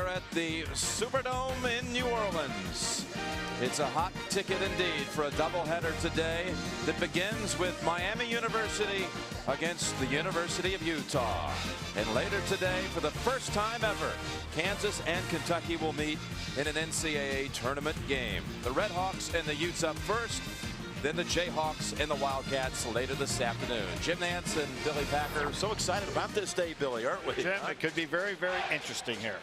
are at the Superdome in New Orleans. It's a hot ticket indeed for a doubleheader today that begins with Miami University against the University of Utah. And later today, for the first time ever, Kansas and Kentucky will meet in an NCAA tournament game. The Redhawks and the Utes up first, then the Jayhawks and the Wildcats later this afternoon. Jim Nantz and Billy Packer, so excited about this day, Billy, aren't we? Jim, it could be very, very interesting here.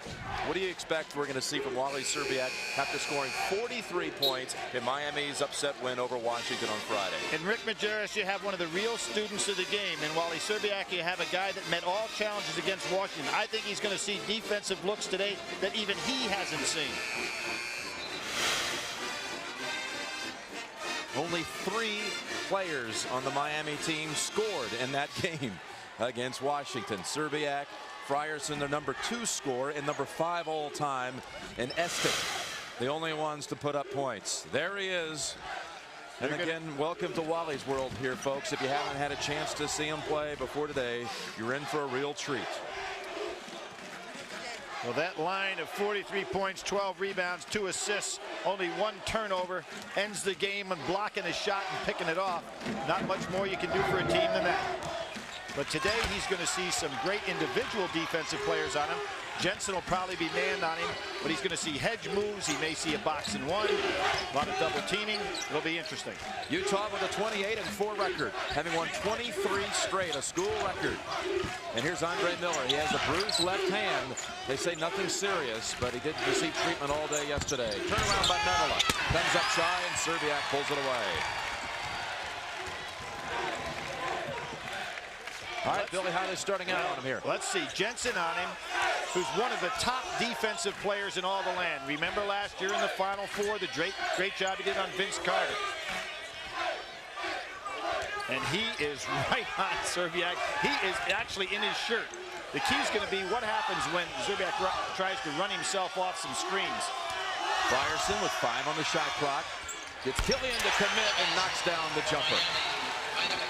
What do you expect we're going to see from Wally Szczerbiak after scoring 43 points in Miami's upset win over Washington on Friday? In Rick Majerus, you have one of the real students of the game. In Wally Szczerbiak, you have a guy that met all challenges against Washington. I think he's going to see defensive looks today that even he hasn't seen. Only 3 players on the Miami team scored in that game against Washington. Szczerbiak, Frierson, their number 2 scorer and number 5 all time, and Estic, the only ones to put up points. There he is. And again, welcome to Wally's world here, folks. If you haven't had a chance to see him play before today, you're in for a real treat. Well, that line of 43 points, 12 rebounds, 2 assists, only 1 turnover, ends the game and blocking a shot and picking it off. Not much more you can do for a team than that. But today he's going to see some great individual defensive players on him. Jensen will probably be manned on him, but he's going to see hedge moves. He may see a box and one, a lot of double teaming. It'll be interesting. Utah with a 28-4 record, having won 23 straight, a school record. And here's Andre Miller. He has a bruised left hand. They say nothing serious, but he did receive treatment all day yesterday. Turnaround by Menola. Comes up shy, and Szczerbiak pulls it away. All right, Billy, how are they starting out on him here? Let's see. Jensen on him, who's one of the top defensive players in all the land. Remember last year in the Final Four, the great job he did on Vince Carter. And he is right on Szczerbiak. He is actually in his shirt. The key is going to be what happens when Szczerbiak tries to run himself off some screens. Frierson with 5 on the shot clock. Gets Killian to commit and knocks down the jumper.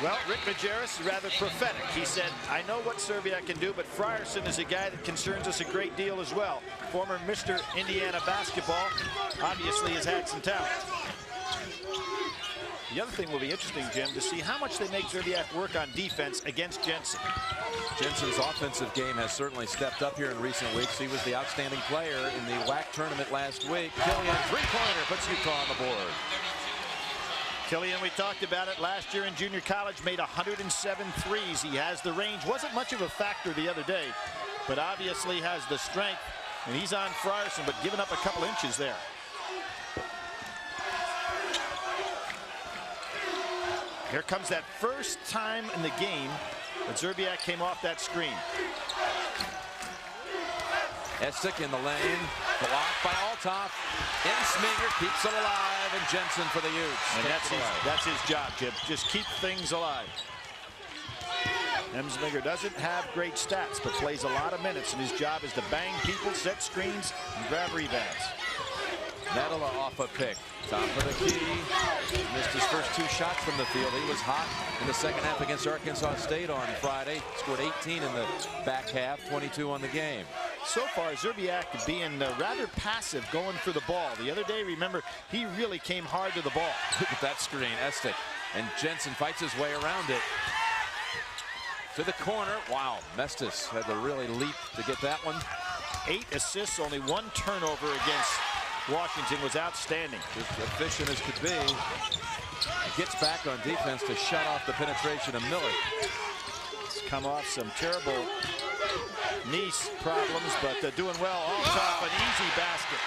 Well, Rick Majerus is rather prophetic. He said, I know what Szczerbiak can do, but Frierson is a guy that concerns us a great deal as well. Former Mr. Indiana basketball, obviously has had some talent. The other thing will be interesting, Jim, to see how much they make Szczerbiak work on defense against Jensen. Jensen's offensive game has certainly stepped up here in recent weeks. He was the outstanding player in the WAC tournament last week. Killian, 3-pointer, puts Utah on the board. Killian, we talked about it last year in junior college, made 107 threes. He has the range. Wasn't much of a factor the other day, but obviously has the strength. And he's on Frierson, but giving up a couple inches there. Here comes that first time in the game that Szczerbiak came off that screen. Estic in the lane, blocked by Althoff. Ensminger keeps it alive, and Jensen for the Utes. And that's his job, Jim. Just keep things alive. Ensminger doesn't have great stats, but plays a lot of minutes, and his job is to bang people, set screens, and grab rebounds. Menola off a pick. Top of the key. Missed his first 2 shots from the field. He was hot in the second half against Arkansas State on Friday. Scored 18 in the back half, 22 on the game. So far, Szczerbiak being rather passive going for the ball. The other day, remember, he really came hard to the ball. Look at that screen, Estic. And Jensen fights his way around it. To the corner. Wow, Mestis had to really leap to get that one. 8 assists, only 1 turnover against Washington was outstanding. Just efficient as could be. Gets back on defense to shut off the penetration of Miller. It's come off some terrible knee problems, but doing well. Althoff, an easy basket.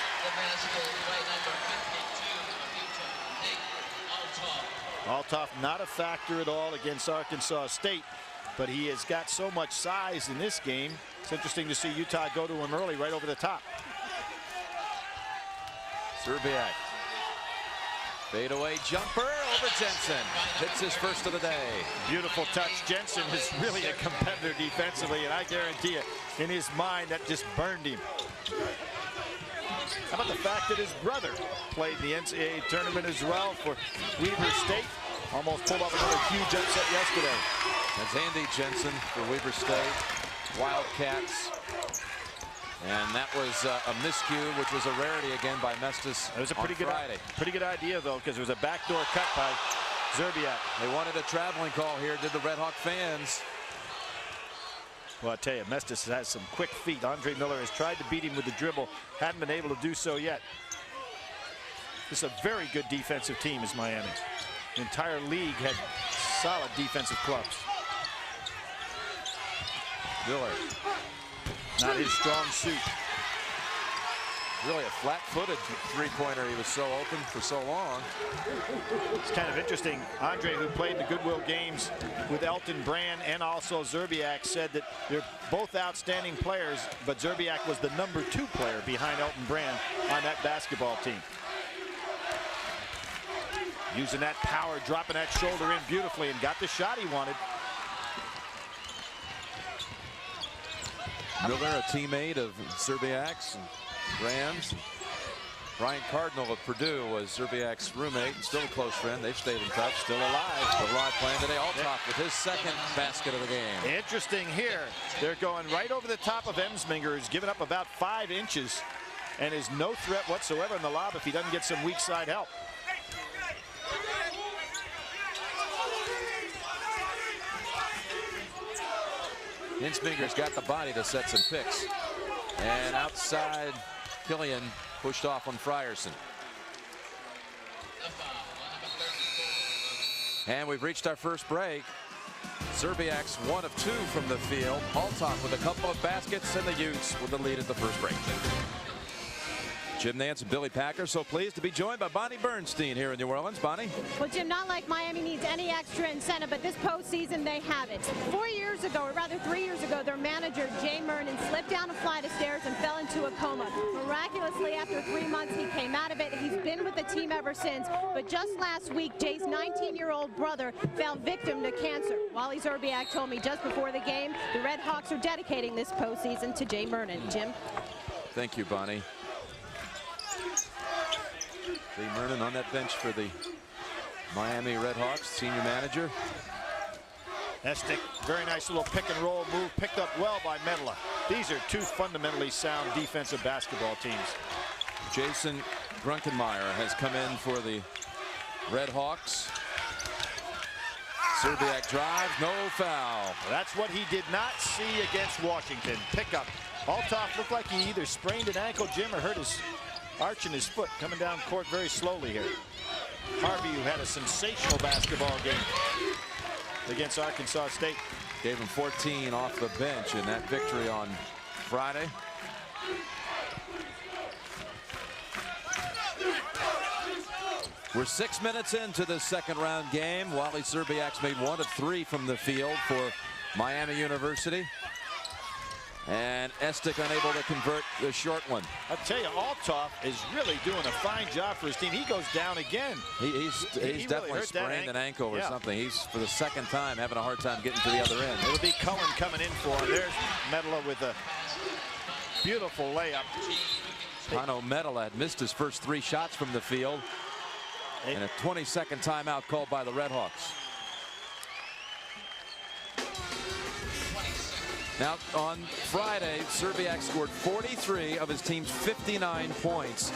Althoff not a factor at all against Arkansas State, but he has got so much size in this game. It's interesting to see Utah go to him early right over the top. Szczerbiak. Fadeaway jumper over Jensen. Hits his first of the day. Beautiful touch. Jensen is really a competitor defensively, and I guarantee you, in his mind, that just burned him. How about the fact that his brother played the NCAA tournament as well for Weber State? Almost pulled off another huge upset yesterday. That's Andy Jensen for Weber State. Wildcats. And that was a miscue, which was a rarity again by Mestis. It was a pretty good idea though, because it was a backdoor cut by Szczerbiak. They wanted a traveling call here, did the Red Hawk fans. Well, I tell you, Mestis has some quick feet. Andre Miller has tried to beat him with the dribble, hadn't been able to do so yet. This is a very good defensive team, is Miami. The entire league had solid defensive clubs. Miller. Not his strong suit. Really a flat-footed three-pointer. He was so open for so long. It's kind of interesting. Andre, who played the Goodwill games with Elton Brand and also Szczerbiak, said that they're both outstanding players, but Szczerbiak was the #2 player behind Elton Brand on that basketball team. Using that power, dropping that shoulder in beautifully, and got the shot he wanted. Miller, a teammate of Szczerbiak's and Graham's. Brian Cardinal of Purdue was Szczerbiak's roommate and still a close friend. They've stayed in touch. Still alive. Still alive playing today. Althoff with his second basket of the game. Interesting here. They're going right over the top of Ensminger, who's given up about 5 inches and is no threat whatsoever in the lob if he doesn't get some weak side help. Ensminger's got the body to set some picks. And outside, Killian pushed off on Frierson. And we've reached our first break. Szczerbiak's 1 of 2 from the field. Althoff with a couple of baskets, and the Utes with the lead at the first break. Jim Nance and Billy Packer so pleased to be joined by Bonnie Bernstein here in New Orleans. Bonnie? Well, Jim, not like Miami needs any extra incentive, but this postseason they have it. 4 years ago, or rather 3 years ago, their manager, Jay Mernon, slipped down a flight of stairs and fell into a coma. Miraculously, after 3 months, he came out of it. He's been with the team ever since. But just last week, Jay's 19-year-old brother fell victim to cancer. Wally Szczerbiak told me just before the game, the Red Hawks are dedicating this postseason to Jay Mernon. Jim? Thank you, Bonnie. Jay Mernon on that bench for the Miami Red Hawks, senior manager. Estic, very nice little pick and roll move, picked up well by Medela. These are 2 fundamentally sound defensive basketball teams. Jason Grunkenmeyer has come in for the Red Hawks. Szczerbiak drives, no foul. That's what he did not see against Washington. Pickup. Althoff looked like he either sprained an ankle, Jim, or hurt his arch in his foot, coming down court very slowly here. Harvey, who had a sensational basketball game against Arkansas State. Gave him 14 off the bench in that victory on Friday. We're 6 minutes into the second round game. Wally Szczerbiak's made 1 of 3 from the field for Miami University. And Estic unable to convert the short one. I'll tell you, Althoff is really doing a fine job for his team. He goes down again. He's definitely really sprained an ankle or something. He's, for the second time, having a hard time getting to the other end. It'll be Cullen coming in for him. There's Medela with a beautiful layup. Pano Medela had missed his first 3 shots from the field. And a 20-second timeout called by the Red Hawks. Now, on Friday, Szczerbiak scored 43 of his team's 59 points,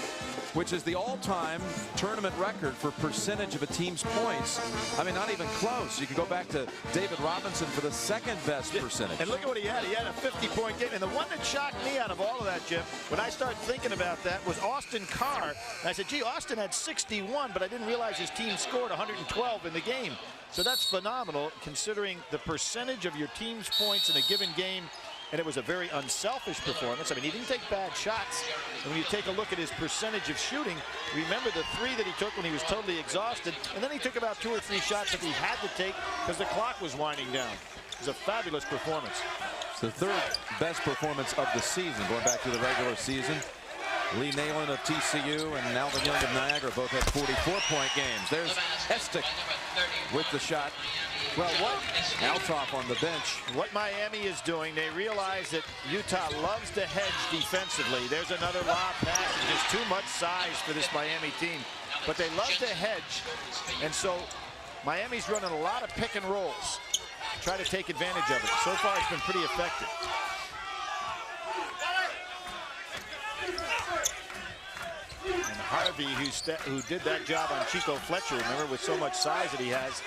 which is the all-time tournament record for percentage of a team's points. I mean, not even close. You can go back to David Robinson for the second best percentage. And look at what he had. He had a 50-point game. And the one that shocked me out of all of that, Jim, when I started thinking about that, was Austin Carr. And I said, gee, Austin had 61, but I didn't realize his team scored 112 in the game. So that's phenomenal, considering the percentage of your team's points in a given game. And it was a very unselfish performance. I mean, he didn't take bad shots. And when you take a look at his percentage of shooting, remember the 3 that he took when he was totally exhausted. And then he took about 2 or 3 shots that he had to take because the clock was winding down. It was a fabulous performance. It's the 3rd best performance of the season, going back to the regular season. Lee Nalen of TCU and Alvin Young of Niagara both had 44-point games. There's Estic with the shot. Well, what Althoff on the bench. What Miami is doing, they realize that Utah loves to hedge defensively. There's another lob pass. There's too much size for this Miami team, but they love to hedge, and so Miami's running a lot of pick and rolls, try to take advantage of it. So far, it's been pretty effective. Harvey, who did that job on Chico Fletcher, remember, with so much size that he has.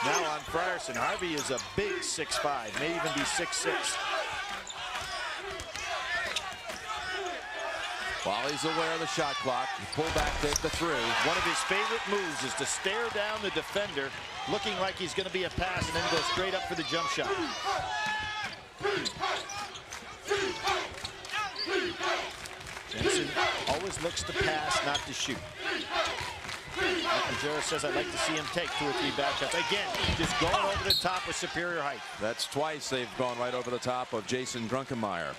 Now on Frierson, Harvey is a big 6'5", may even be 6'6". While he's aware of the shot clock, pull back, take the three. One of his favorite moves is to stare down the defender, looking like he's going to be a pass, and then go straight up for the jump shot. Jensen always looks to pass, not to shoot. Mazzara says, I'd like to see him take 2 or 3 back shots. Again, just going over the top with superior height. That's twice they've gone right over the top of Jason Grunkemeyer.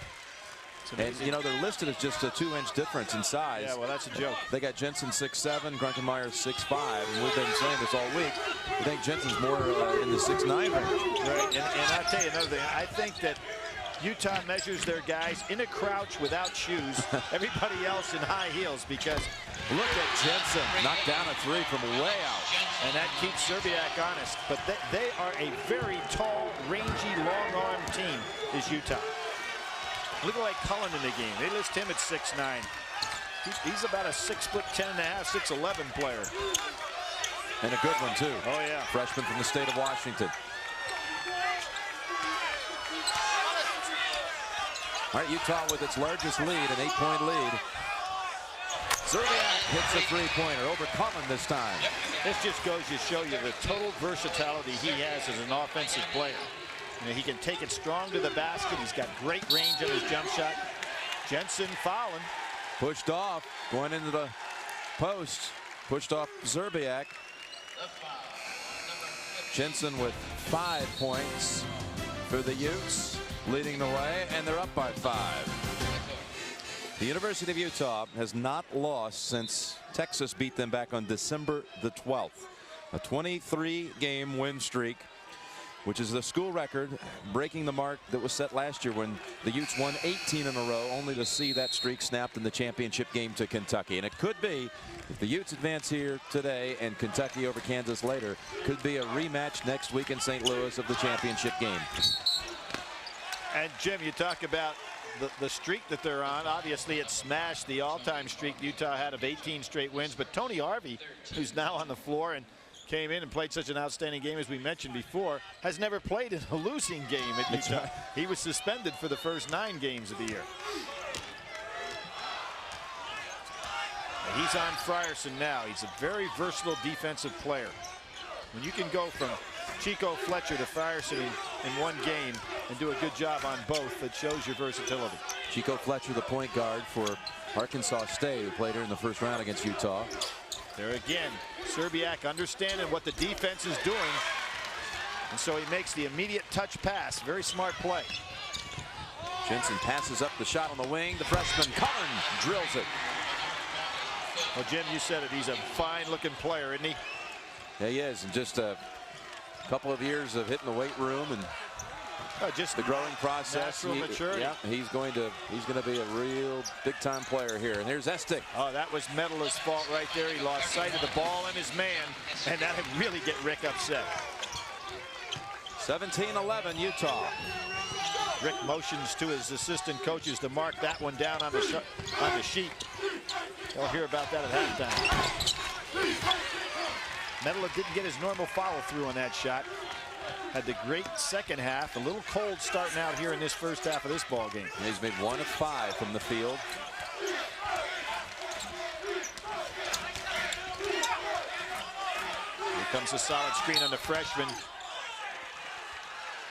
And, you know, they're listed as just a 2-inch difference in size. Yeah, well, that's a joke. They got Jensen 6'7", Grunkemeyer 6'5", and we've been saying this all week. I think Jensen's more in the 6'9" range. Right, and I'll tell you another thing. I think that Utah measures their guys in a crouch without shoes, everybody else in high heels, because look at Jensen knock down a 3 from way out. And that keeps Szczerbiak honest. But they are a very tall, rangy, long-armed team, is Utah. Look at Cullen in the game. They list him at 6'9". He's about a 6'10.5", 6'11" player. And a good one, too. Oh, yeah. Freshman from the state of Washington. All right, Utah with its largest lead, an 8-point lead. Szczerbiak hits a 3-pointer over Cullen this time. This just goes to show you the total versatility he has as an offensive player. You know, he can take it strong to the basket. He's got great range on his jump shot. Jensen fouling. Pushed off, going into the post. Pushed off Szczerbiak. Jensen with 5 points for the Utes, leading the way, and they're up by 5. The University of Utah has not lost since Texas beat them back on December the 12th. A 23-game win streak, which is the school record, breaking the mark that was set last year when the Utes won 18 in a row, only to see that streak snapped in the championship game to Kentucky. And it could be, if the Utes advance here today and Kentucky over Kansas later, could be a rematch next week in St. Louis of the championship game. And Jim, you talk about the streak that they're on. Obviously, it smashed the all-time streak Utah had of 18 straight wins. But Tony Harvey, who's now on the floor and came in and played such an outstanding game, as we mentioned before, has never played in a losing game at Utah. Right. He was suspended for the first 9 games of the year. He's on Frierson now. He's a very versatile defensive player. When you can go from Chico Fletcher to Frierson in one game and do a good job on both, that shows your versatility. Chico Fletcher, the point guard for Arkansas State, who played here in the first round against Utah. There again, Szczerbiak understanding what the defense is doing, and so he makes the immediate touch pass. Very smart play. Jensen passes up the shot on the wing. The freshman Cullen drills it. Well, Jim, you said it. He's a fine-looking player, isn't he? Yeah, he is. And just a couple of years of hitting the weight room and just the growing process. Natural maturity. Yeah, he's going to be a real big-time player here. And here's Estick. Oh, that was Metalist's fault right there. He lost sight of the ball and his man, and that would really get Rick upset. 17-11 Utah. Rick motions to his assistant coaches to mark that one down on the sheet. They'll hear about that at halftime. Metalist didn't get his normal follow through on that shot. Had the great second half. A little cold starting out here in this first half of this ball game. He's made 1 of 5 from the field. Here comes a solid screen on the freshman.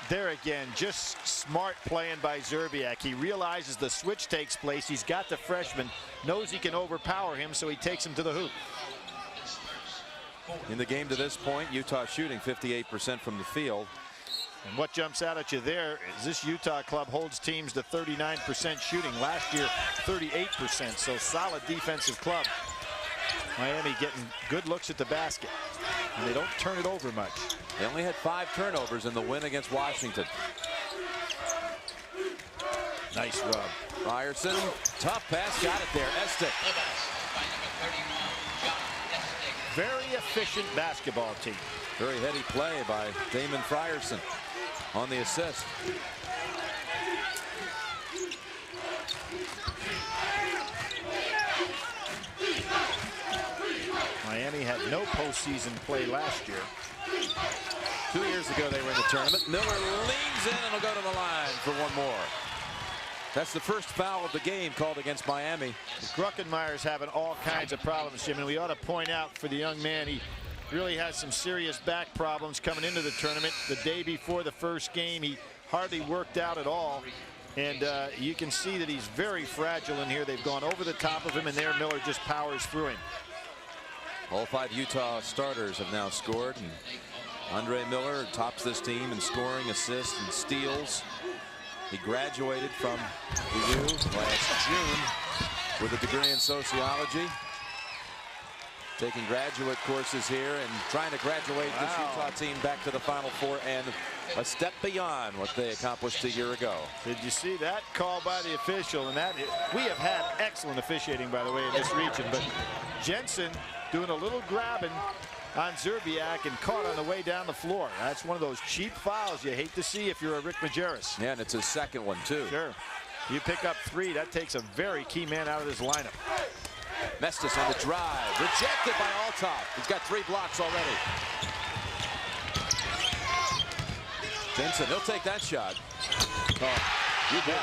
There again, just smart playing by Szczerbiak. He realizes the switch takes place. He's got the freshman, knows he can overpower him, so he takes him to the hoop. In the game to this point, Utah shooting 58% from the field. And what jumps out at you there is this Utah club holds teams to 39% shooting. Last year, 38%. So solid defensive club. Miami getting good looks at the basket. And they don't turn it over much. They only had 5 turnovers in the win against Washington. Nice rub. Frierson, tough pass, got it there. Estick. Very efficient basketball team. Very heady play by Damon Frierson on the assist. postseason play last year. 2 years ago they were in the tournament. Miller leans in and will go to the line for one more. That's the first foul of the game called against Miami. Druckenmeyer's having all kinds of problems, Jim, and we ought to point out for the young man, he really has some serious back problems coming into the tournament. The day before the first game, he hardly worked out at all. And you can see that he's very fragile in here. They've gone over the top of him, and there Miller just powers through him. All 5 Utah starters have now scored. And Andre Miller tops this team in scoring, assists, and steals. He graduated from the U last June with a degree in sociology. Taking graduate courses here and trying to graduate this Utah team back to the Final Four and a step beyond what they accomplished a year ago. Did you see that call by the official? And that we have had excellent officiating, by the way, in this region. But Jensen doing a little grabbing on Szczerbiak and caught on the way down the floor. That's one of those cheap fouls you hate to see if you're a Rick Majerus. Yeah, and it's his second one, too. Sure. You pick up 3, that takes a very key man out of this lineup. Mestis on the drive. Rejected by Althoff. He's got 3 blocks already. Jensen, he'll take that shot. Oh, you bet.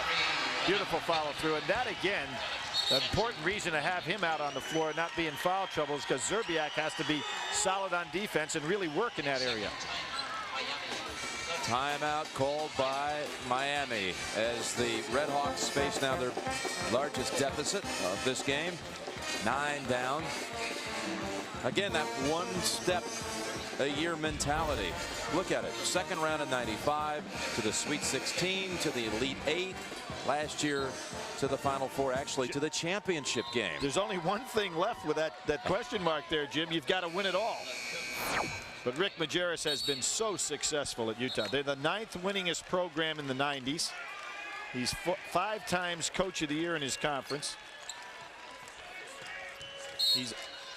Beautiful follow through. And that, again, the important reason to have him out on the floor and not be in foul trouble is because Szczerbiak has to be solid on defense and really work in that area. Timeout called by Miami as the Redhawks face now their largest deficit of this game. 9 down. Again, that one step a year mentality. Look at it. Second round of 95 to the Sweet 16 to the Elite 8. Last year to the Final Four, actually to the championship game. There's only one thing left with that question mark there, Jim. You've got to win it all. But Rick Majerus has been so successful at Utah. They're the 9th winningest program in the 90s. He's 5 times Coach of the Year in his conference.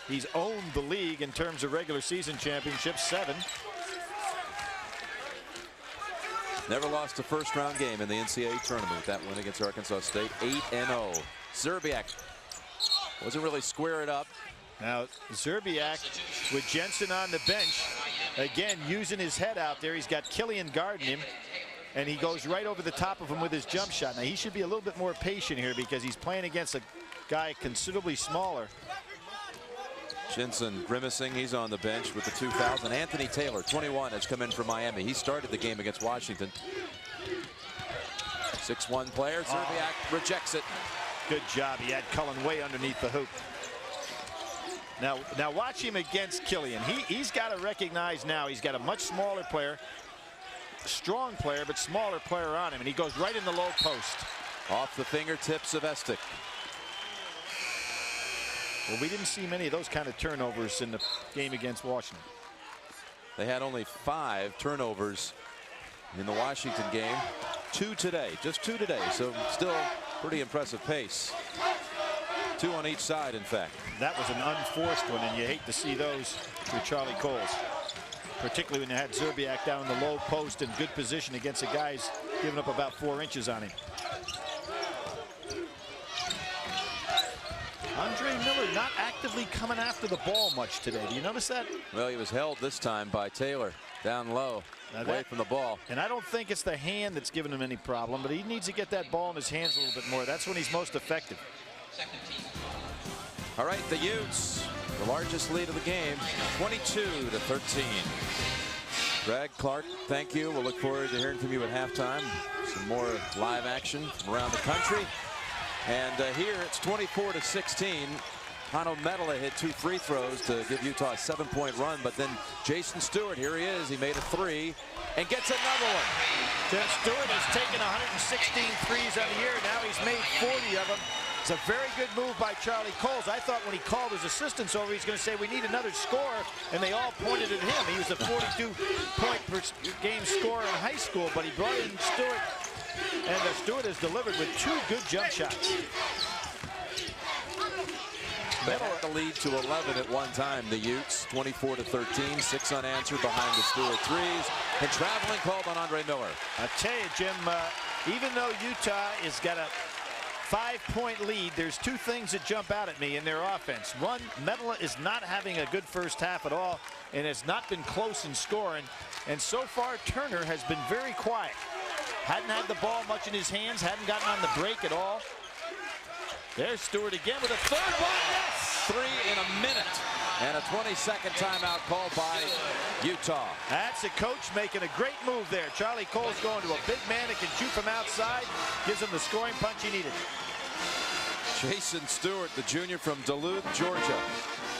He's owned the league in terms of regular season championships, 7. Never lost a first-round game in the NCAA tournament with that win against Arkansas State. 8-0. Szczerbiak wasn't really square it up. Now Szczerbiak with Jensen on the bench, again using his head out there. He's got Killian guarding him, and he goes right over the top of him with his jump shot. Now he should be a little bit more patient here because he's playing against a guy considerably smaller. Jensen grimacing. He's on the bench with the 2 fouls. And Anthony Taylor, 21, has come in for Miami. He started the game against Washington. 6'1" player. Szczerbiak rejects it. Good job. He had Cullen way underneath the hoop. Now watch him against Killian. He's got to recognize now he's got a much smaller player, strong player, but smaller player on him, and he goes right in the low post. Off the fingertips of Estick. Well, we didn't see many of those kind of turnovers in the game against Washington. They had only 5 turnovers in the Washington game. 2 today, just 2 today, so still pretty impressive pace. 2 on each side, in fact. That was an unforced one, and you hate to see those for Charlie Coles, particularly when you had Szczerbiak down in the low post in good position against a guy who's giving up about 4 inches on him. Andre Miller not actively coming after the ball much today. Do you notice that? Well, he was held this time by Taylor down low, away from the ball. And I don't think it's the hand that's giving him any problem, but he needs to get that ball in his hands a little bit more. That's when he's most effective. All right, the Utes, the largest lead of the game, 22-13. Greg, Clark, thank you. We'll look forward to hearing from you at halftime. Some more live action from around the country. And here it's 24-16. Hano Medela hit 2 free throws to give Utah a 7-point run, but then Jason Stewart, here he is. He made a 3 and gets another one. Stewart has taken 116 threes on the year. Now he's made 40 of them. It's a very good move by Charlie Coles. I thought when he called his assistants over, he's going to say, we need another scorer, and they all pointed at him. He was a 42-point per game scorer in high school, but he brought in Stewart, and Stewart has delivered with 2 good jump shots. They had the lead to 11 at one time, the Utes, 24-13, 6 unanswered behind the Stewart threes, and traveling called on Andre Miller. I tell you, Jim, even though Utah has got a 5-point lead. There's two things that jump out at me in their offense. One, Medela is not having a good first half at all and has not been close in scoring. And so far, Turner has been very quiet. Hadn't had the ball much in his hands, hadn't gotten on the break at all. There's Stewart again with a third one. Yes! 3 in a minute. And a 20-second timeout called by Utah. That's a coach making a great move there. Charlie Cole's going to a big man that can shoot from outside. Gives him the scoring punch he needed. Jason Stewart, the junior from Duluth, Georgia,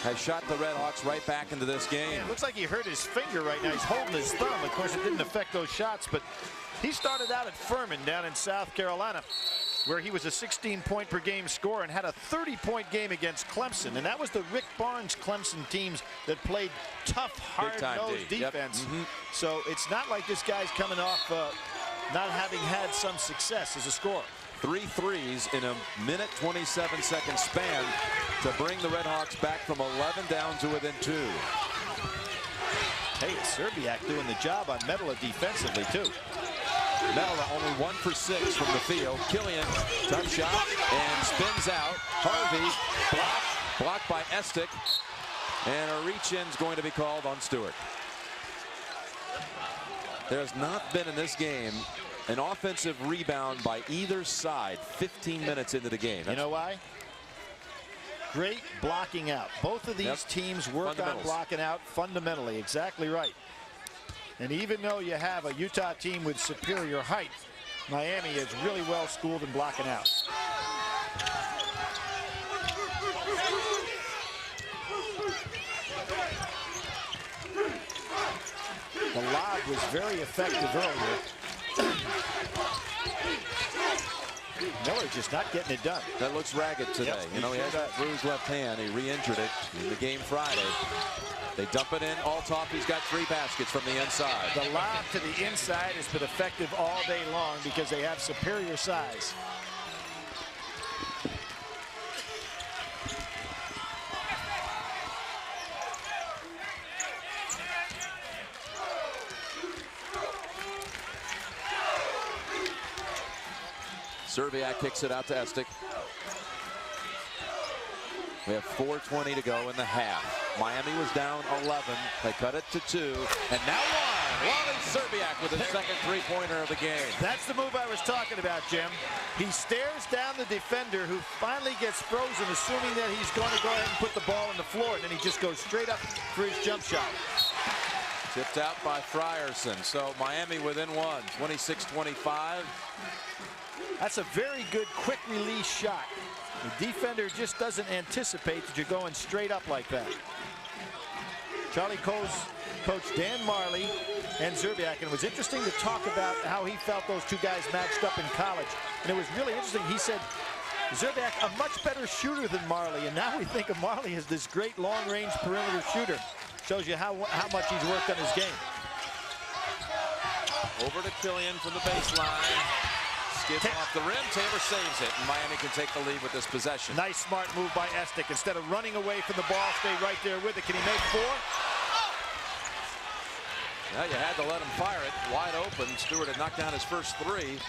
has shot the Red Hawks right back into this game. It looks like he hurt his finger right now. He's holding his thumb. Of course, it didn't affect those shots, but he started out at Furman down in South Carolina, where he was a 16-point per game scorer and had a 30-point game against Clemson. And that was the Rick Barnes Clemson teams that played tough, hard-nosed defense. Yep. So it's not like this guy's coming off not having had some success as a scorer. 3 threes in a minute 27-second span to bring the Red Hawks back from 11 down to within 2. Hey, it's Szczerbiak doing the job on Medela defensively, too. Medela only 1 for 6 from the field. Killian, tough shot, and spins out. Harvey, blocked by Estick. And a reach-in's going to be called on Stewart. There's not been in this game an offensive rebound by either side 15 minutes into the game. You know why? Great blocking out. Both of these teams work on blocking out fundamentally. Exactly right. And even though you have a Utah team with superior height, Miami is really well schooled in blocking out. The lob was very effective earlier. Miller just not getting it done. That looks ragged today. Yep, you know, he has that bruised left hand. He re-injured it in the game Friday. They dump it in. Althoff, he's got 3 baskets from the inside. The lob to the inside has been effective all day long because they have superior size. Szczerbiak kicks it out to Estick. We have 4:20 to go in the half. Miami was down 11. They cut it to 2. And now 1. Wally Szczerbiak with his second 3-pointer of the game. That's the move I was talking about, Jim. He stares down the defender who finally gets frozen, assuming that he's going to go ahead and put the ball on the floor. And then he just goes straight up for his jump shot. Tipped out by Frierson. So Miami within 1. 26-25. That's a very good quick release shot. The defender just doesn't anticipate that you're going straight up like that. Charlie Cole's coach Dan Marley and Szczerbiak, and it was interesting to talk about how he felt those two guys matched up in college. And it was really interesting. He said Szczerbiak a much better shooter than Marley, and now we think of Marley as this great long-range perimeter shooter. Shows you how much he's worked on his game. Over to Killian from the baseline. Skids off the rim. Tabor saves it, and Miami can take the lead with this possession. Nice, smart move by Estick. Instead of running away from the ball, stay right there with it. Can he make 4? Well, you had to let him fire it wide open. Stewart had knocked down his first 3.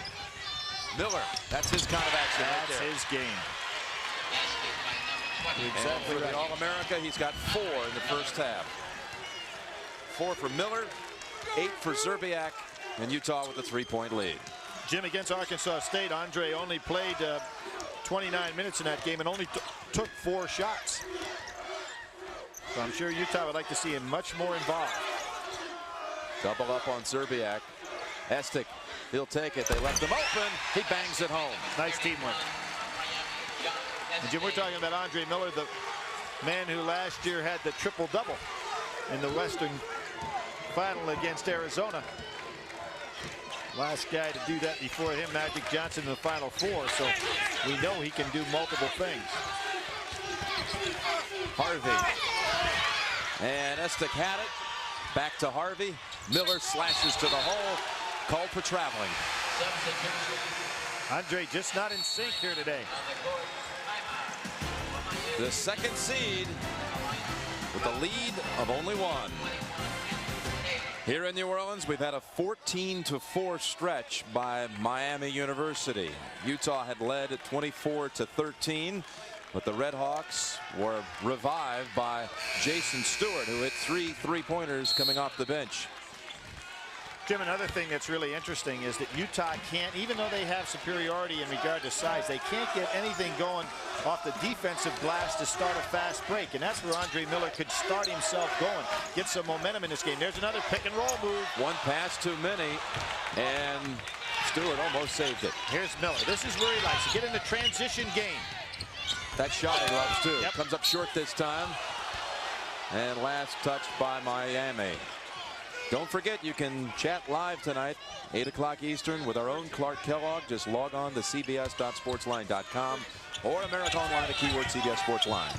Miller, that's his kind of action right there. That's his game. Exactly right. All-America, he's got 4 in the first half. 4 for Miller, 8 for Szczerbiak, and Utah with a 3-point lead. Jim, against Arkansas State, Andre only played 29 minutes in that game and only took 4 shots. So I'm sure Utah would like to see him much more involved. Double up on Szczerbiak. Estick, he'll take it. They left him open. He bangs it home. Nice teamwork. And Jim, we're talking about Andre Miller, the man who last year had the triple-double in the Western Final against Arizona. Last guy to do that before him, Magic Johnson, in the Final Four. So we know he can do multiple things. Harvey. And Estick had it. Back to Harvey. Miller slashes to the hole. Called for traveling. Andre just not in sync here today. The second seed with a lead of only 1. Here in New Orleans, we've had a 14-4 stretch by Miami University. Utah had led at 24-13, but the Red Hawks were revived by Jason Stewart, who hit 3 3-pointers coming off the bench. Jim, another thing that's really interesting is that Utah can't, even though they have superiority in regard to size, they can't get anything going off the defensive glass to start a fast break. And that's where Andre Miller could start himself going, get some momentum in this game. There's another pick and roll move. One pass too many, and Stewart almost saved it. Here's Miller. This is where he likes to get in the transition game. That shot he loves too. Yep. Comes up short this time. And last touched by Miami. Don't forget, you can chat live tonight, 8 o'clock Eastern, with our own Clark Kellogg. Just log on to cbs.sportsline.com or America Online, a keyword CBS Sports Line.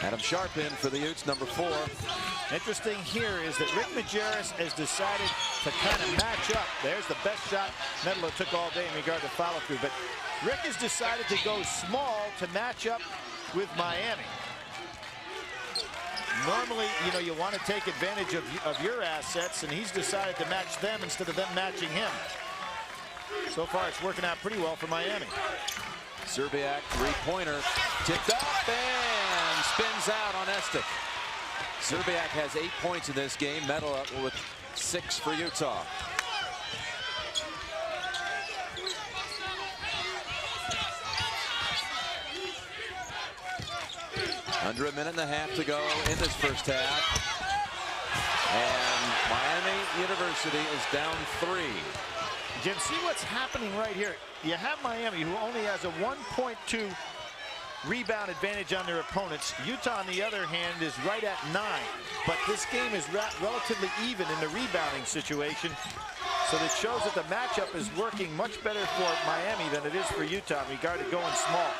Adam Sharp in for the Utes, number 4. Interesting here is that Rick Majerus has decided to kind of match up. There's the best shot Medler took all day in regard to follow through. But Rick has decided to go small to match up with Miami. Normally, you know, you want to take advantage of your assets, and he's decided to match them instead of them matching him. So far, it's working out pretty well for Miami. Szczerbiak, 3-pointer, tipped up and spins out on Estick. Szczerbiak has 8 points in this game. Medler with 6 for Utah. Under a minute and a half to go in this first half. And Miami University is down 3. Jim, see what's happening right here. You have Miami, who only has a 1.2 rebound advantage on their opponents. Utah, on the other hand, is right at 9. But this game is relatively even in the rebounding situation. So that shows that the matchup is working much better for Miami than it is for Utah in regard to going small.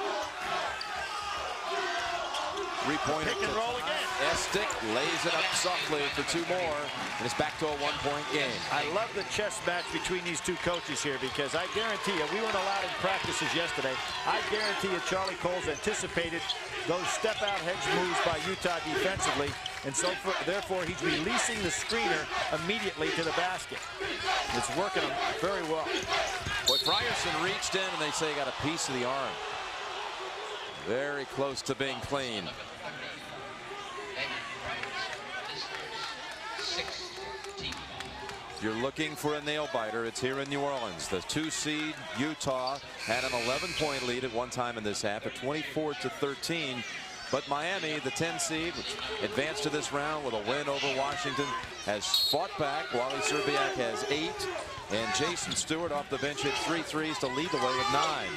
3-pointer. Pick and roll again. Estick lays it up softly for 2 more, and it's back to a 1-point game. I love the chess match between these two coaches here, because I guarantee you, we weren't allowed in practices yesterday. I guarantee you Charlie Coles anticipated those step-out hedge moves by Utah defensively, and so therefore he's releasing the screener immediately to the basket. It's working very well. Boy, Frierson reached in, and they say he got a piece of the arm. Very close to being clean. If you're looking for a nail-biter, it's here in New Orleans. The 2-seed Utah had an 11-point lead at one time in this half at 24-13. But Miami, the 10-seed, which advanced to this round with a win over Washington, has fought back. Wally Szczerbiak has 8. And Jason Stewart off the bench hit 3 threes to lead the way with 9.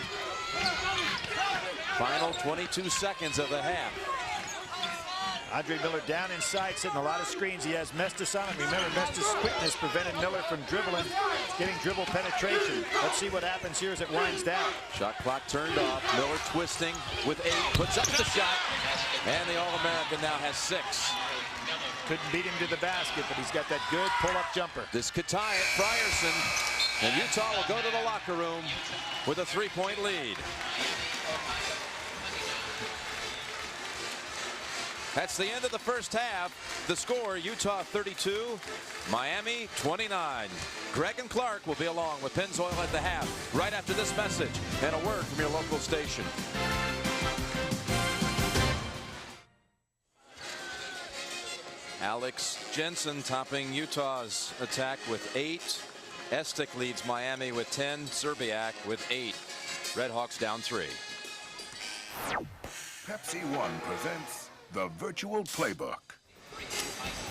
Final 22 seconds of the half. Andre Miller down inside, sitting a lot of screens. He has Mestis on him. Remember, Mestis' quickness prevented Miller from dribbling, getting dribble penetration. Let's see what happens here as it winds down. Shot clock turned off. Miller twisting with 8, puts up the shot, and the All-American now has 6. Couldn't beat him to the basket, but he's got that good pull-up jumper. This could tie it. Frierson, and Utah will go to the locker room with a 3-point lead. That's the end of the first half. The score, Utah 32, Miami 29. Greg and Clark will be along with Pennzoil at the half right after this message and a word from your local station. Alex Jensen topping Utah's attack with 8. Estick leads Miami with 10. Szczerbiak with 8. Redhawks down 3. Pepsi One presents the Virtual Playbook.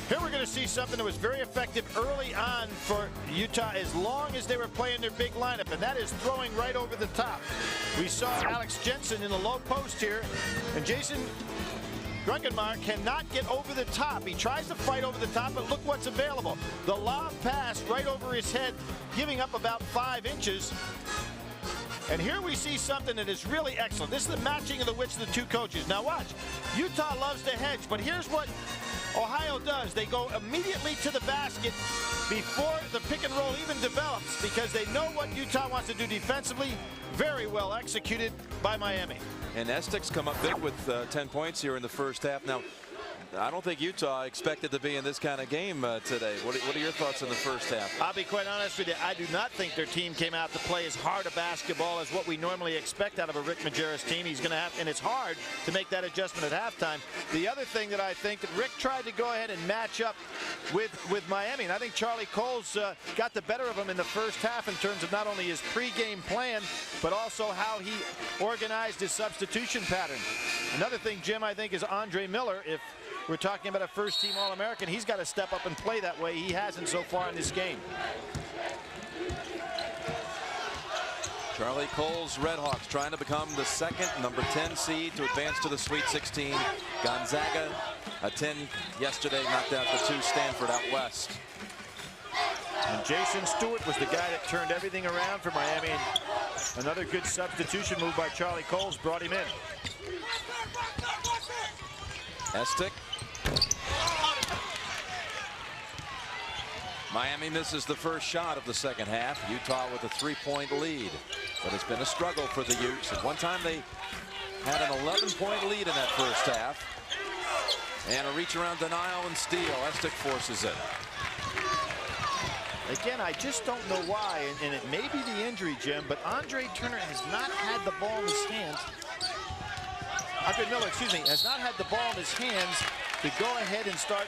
Here we're going to see something that was very effective early on for Utah as long as they were playing their big lineup, and that is throwing right over the top. We saw Alex Jensen in the low post here, and Jason Grungenmeyer cannot get over the top. He tries to fight over the top, but look what's available. The lob pass right over his head, giving up about 5 inches. And here we see something that is really excellent. This is the matching of the wits of the two coaches. Now watch, Utah loves to hedge, but here's what Ohio does. They go immediately to the basket before the pick and roll even develops, because they know what Utah wants to do defensively. Very well executed by Miami. And Estick's come up big with 10 points here in the first half. Now, I don't think Utah expected to be in this kind of game today. What are your thoughts on the first half? I'll be quite honest with you. I do not think their team came out to play as hard a basketball as what we normally expect out of a Rick Majerus team. He's going to have, and it's hard to make that adjustment at halftime. The other thing that I think that Rick tried to go ahead and match up with Miami, and I think Charlie Coles got the better of him in the first half in terms of not only his pregame plan, but also how he organized his substitution pattern. Another thing, Jim, I think is Andre Miller. If we're talking about a first-team All-American, he's got to step up and play that way. He hasn't so far in this game. Charlie Coles Redhawks trying to become the second number 10 seed to advance to the Sweet 16. Gonzaga, a 10 yesterday, knocked out the 2 Stanford out west. And Jason Stewart was the guy that turned everything around for Miami. And another good substitution move by Charlie Coles brought him in. Estick. Miami misses the first shot of the second half. Utah with a 3-point lead. But it's been a struggle for the Utes. At one time they had an 11-point lead in that first half. And a reach around denial and steal. Estick forces it. Again, I just don't know why, and it may be the injury, Jim, but Andre Turner has not had the ball in his hands. Andre Miller, excuse me, has not had the ball in his hands to go ahead and start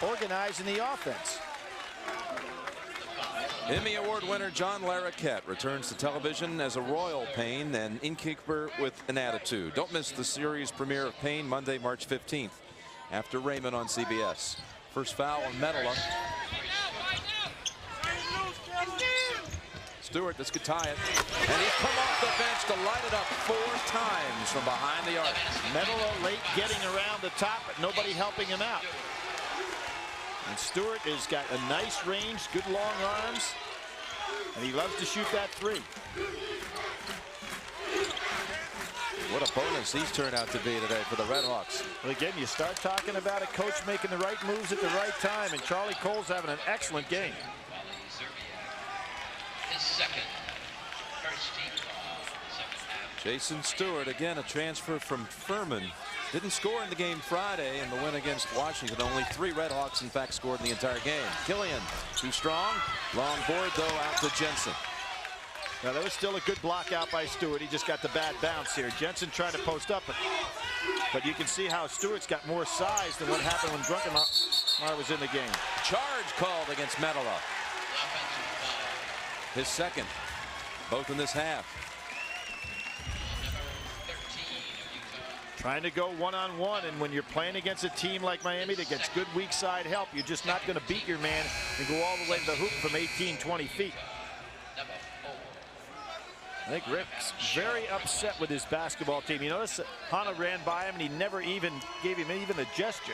organizing the offense. Emmy Award winner John Larroquette returns to television as a royal Pain and innkeeper with an attitude. Don't miss the series premiere of Pain Monday, March 15th after Raymond on CBS. First foul on Metola. Stewart, this could tie it. And he's come off the bench to light it up 4 times from behind the arc. Metola late getting around the top, but nobody helping him out. And Stewart has got a nice range, good long arms, and he loves to shoot that 3. What a bonus he's turned out to be today for the Redhawks. Well, again, you start talking about a coach making the right moves at the right time, and Charlie Coles having an excellent game. Jason Stewart, again, a transfer from Furman. Didn't score in the game Friday in the win against Washington. Only 3 Redhawks, in fact, scored in the entire game. Killian, too strong. Long board, though, out to Jensen. Now, that was still a good block out by Stewart. He just got the bad bounce here. Jensen tried to post up, but you can see how Stewart's got more size than what happened when Druckenmiller was in the game. Charge called against Metola. His second, both in this half. Trying to go one-on-one, and when you're playing against a team like Miami that gets good weak side help, you're just not going to beat your man and go all the way to the hoop from 18, 20 feet. I think Rick's very upset with his basketball team. You notice Hana ran by him and he never even gave him even a gesture.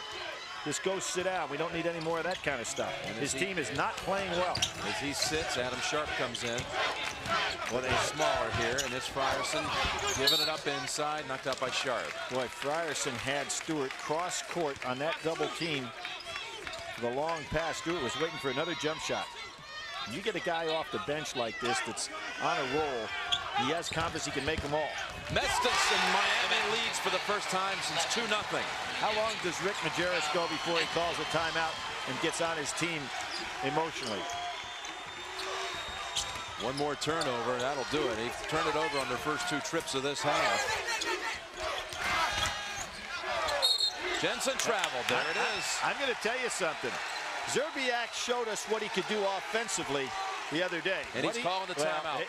Just go sit down. We don't need any more of that kind of stuff. His team is not playing well. As he sits, Adam Sharp comes in. Well, they're smaller here, and it's Frierson giving it up inside, knocked out by Sharp. Boy, Frierson had Stewart cross court on that double team. The long pass, Stewart was waiting for another jump shot. You get a guy off the bench like this that's on a roll, he has confidence he can make them all. Mestis and Miami leads for the first time since 2-0. How long does Rick Majerus go before he calls a timeout and gets on his team emotionally? One more turnover, that'll do it. He turned it over on their first 2 trips of this half. Jensen traveled. There it is. I'm going to tell you something. Zerbiak showed us what he could do offensively the other day. And he's calling the timeout.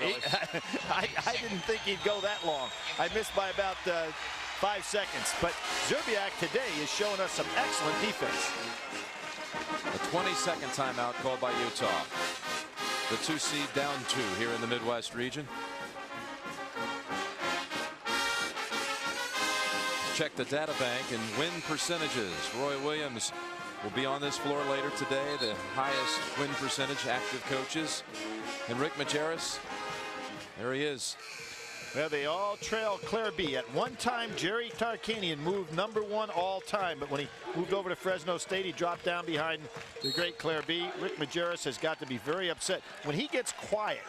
I didn't think he'd go that long. I missed by about 5 seconds. But Zerbiak today is showing us some excellent defense. A 20-second timeout called by Utah. The 2 seed down 2 here in the Midwest region. Check the data bank and win percentages. Roy Williams will be on this floor later today, the highest win percentage active coaches. And Rick Majerus, there he is. Well, they all trail Claire B. At one time, Jerry Tarkanian moved #1 all time, but when he moved over to Fresno State, he dropped down behind the great Claire B. Rick Majerus has got to be very upset. When he gets quiet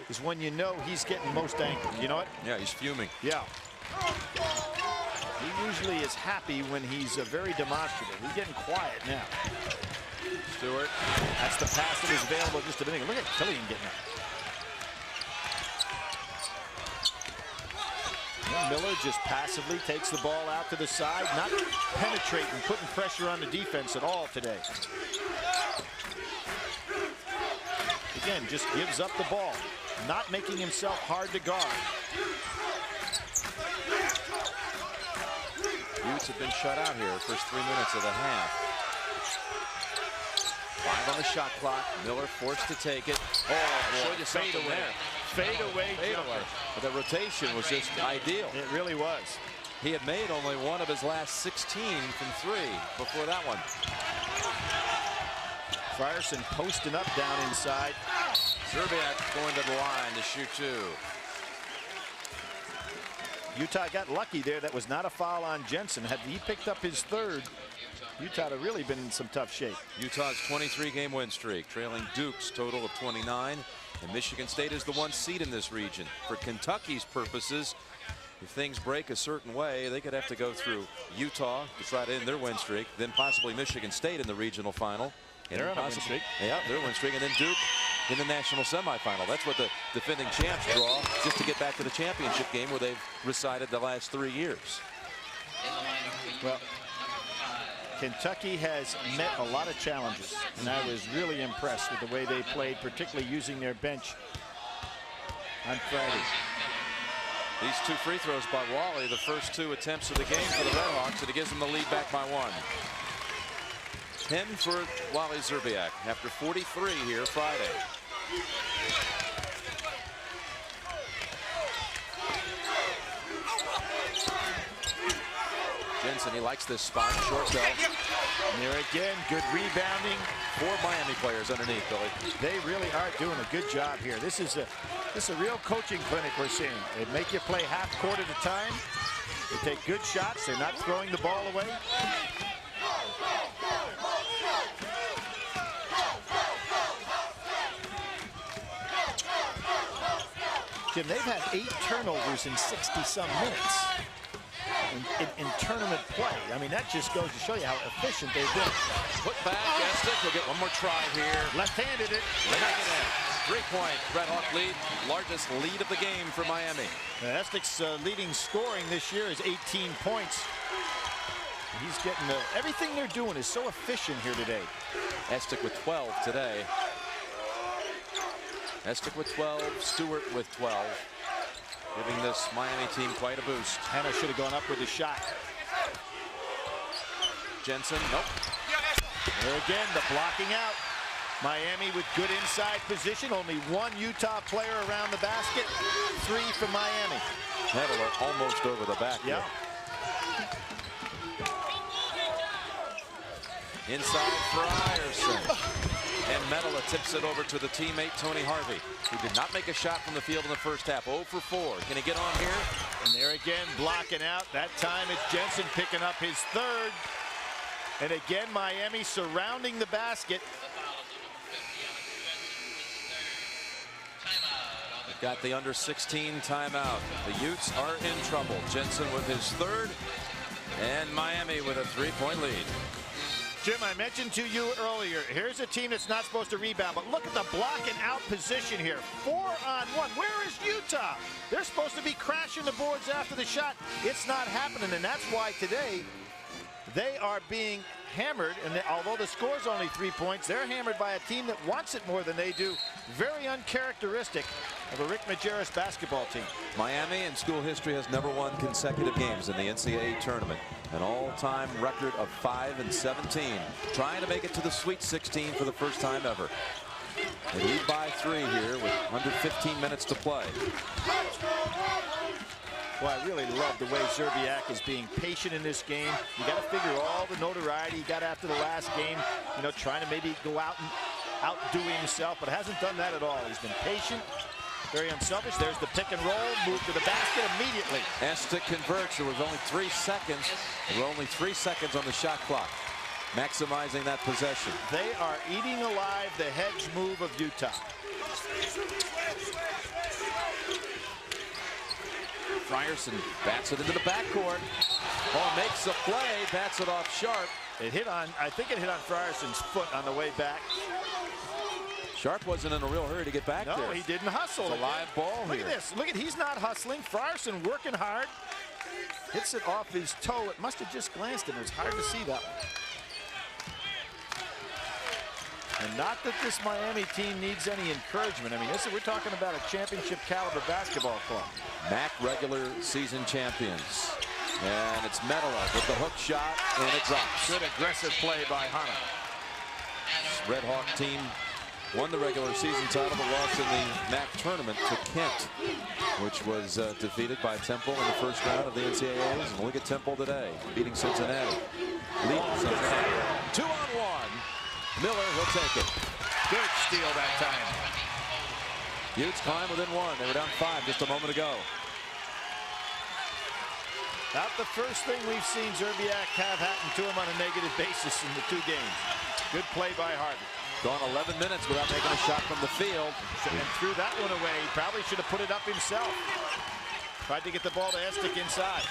is when you know he's getting most angry. You know what? Yeah, he's fuming. Yeah. He usually usually is happy when he's very demonstrative. He's getting quiet now. Stewart. That's the pass that is available just a minute. Look at Killian getting up. Miller just passively takes the ball out to the side, not penetrating, putting pressure on the defense at all today. Again, just gives up the ball, not making himself hard to guard. Utes have been shut out here first 3 minutes of the half. 5 on the shot clock. Miller forced to take it. Oh, showed you something there. Fade away. But the rotation was just ideal. It really was. He had made only one of his last 16 from 3 before that one. Frierson posting up down inside. Szczerbiak going to the line to shoot 2. Utah got lucky there. That was not a foul on Jensen. Had he picked up his 3rd, Utah would have really been in some tough shape. Utah's 23-game win streak, trailing Duke's total of 29. And Michigan State is the 1 seed in this region. For Kentucky's purposes, if things break a certain way, they could have to go through Utah to try to end their win streak, then possibly Michigan State in the regional final. They're on a win streak. Yeah, their win streak, and then Duke in the national semifinal. That's what the defending champs draw, just to get back to the championship game where they've resided the last 3 years. Well, Kentucky has met a lot of challenges, and I was really impressed with the way they played, particularly using their bench on Friday. These 2 free throws by Wally, the first 2 attempts of the game for the Redhawks, and it gives them the lead back by 1. 10 for Wally Szczerbiak after 43 here Friday. Jensen, he likes this spot. Short bell. And there again, good rebounding. 4 Miami players underneath, Billy. They really are doing a good job here. This is a real coaching clinic we're seeing. They make you play half court at a time. They take good shots. They're not throwing the ball away. Jim, they've had 8 turnovers in 60-some minutes in tournament play. I mean, that just goes to show you how efficient they've been. Put back, Estic will get one more try here. Left-handed it. Second in. 3-point Redhawk lead, largest lead of the game for Miami. Estic's leading scoring this year is 18 points. He's getting everything they're doing is so efficient here today. Estic with 12 today. Estic with 12, Stewart with 12, giving this Miami team quite a boost. Hannah should have gone up with a shot. Jensen, nope. There again, the blocking out. Miami with good inside position. Only 1 Utah player around the basket. 3 from Miami. Medler almost over the back. Yeah. Inside Frierson. And Medler tips it over to the teammate Tony Harvey, who did not make a shot from the field in the first half. 0 for 4. Can he get on here? And there again, blocking out. That time it's Jensen picking up his 3rd. And again, Miami surrounding the basket. Got the under 16 timeout. The Utes are in trouble. Jensen with his 3rd, and Miami with a 3-point lead. Jim, I mentioned to you earlier, here's a team that's not supposed to rebound, but look at the blocking out position here. 4-on-1. Where is Utah? They're supposed to be crashing the boards after the shot. It's not happening, and that's why today they are being hammered. And although the score's only 3 points, they're hammered by a team that wants it more than they do. Very uncharacteristic of a Rick Majerus basketball team. Miami in school history has never won consecutive games in the NCAA tournament. An all-time record of 5-17. Trying to make it to the Sweet 16 for the first time ever. They lead by 3 here with under 15 minutes to play. Well, I really love the way Szczerbiak is being patient in this game. You got to figure all the notoriety he got after the last game, you know, trying to maybe go out and outdo himself, but hasn't done that at all. He's been patient, very unselfish. There's the pick and roll, move to the basket immediately. Estic converts. There was only 3 seconds. There were only 3 seconds on the shot clock, maximizing that possession. They are eating alive the hedge move of Utah. Frierson bats it into the backcourt. Ball makes a play, bats it off Sharp. It hit on, I think it hit on Frierson's foot on the way back. Sharp wasn't in a real hurry to get back there. No, he didn't hustle. It's a live ball Look here. at this. Look at, he's not hustling. Frierson working hard. Hits it off his toe. It must have just glanced him. It was hard to see that one. And not that this Miami team needs any encouragement. I mean, we're talking about a championship caliber basketball club. MAC regular season champions. And it's Mettler with the hook shot, and it drops. Good aggressive play by Hana. Red Hawk team won the regular season title, but lost in the MAC tournament to Kent, which was defeated by Temple in the first round of the NCAAs. And look at Temple today, beating Cincinnati. Leading Cincinnati. 2-on-1. Miller, he'll take it. Good steal that time. Utes climb within one. They were down 5 just a moment ago. Not the first thing we've seen Zerbiak have happen to him on a negative basis in the 2 games. Good play by Harvey. Gone 11 minutes without making a shot from the field. And threw that one away. He probably should have put it up himself. Tried to get the ball to Estick inside.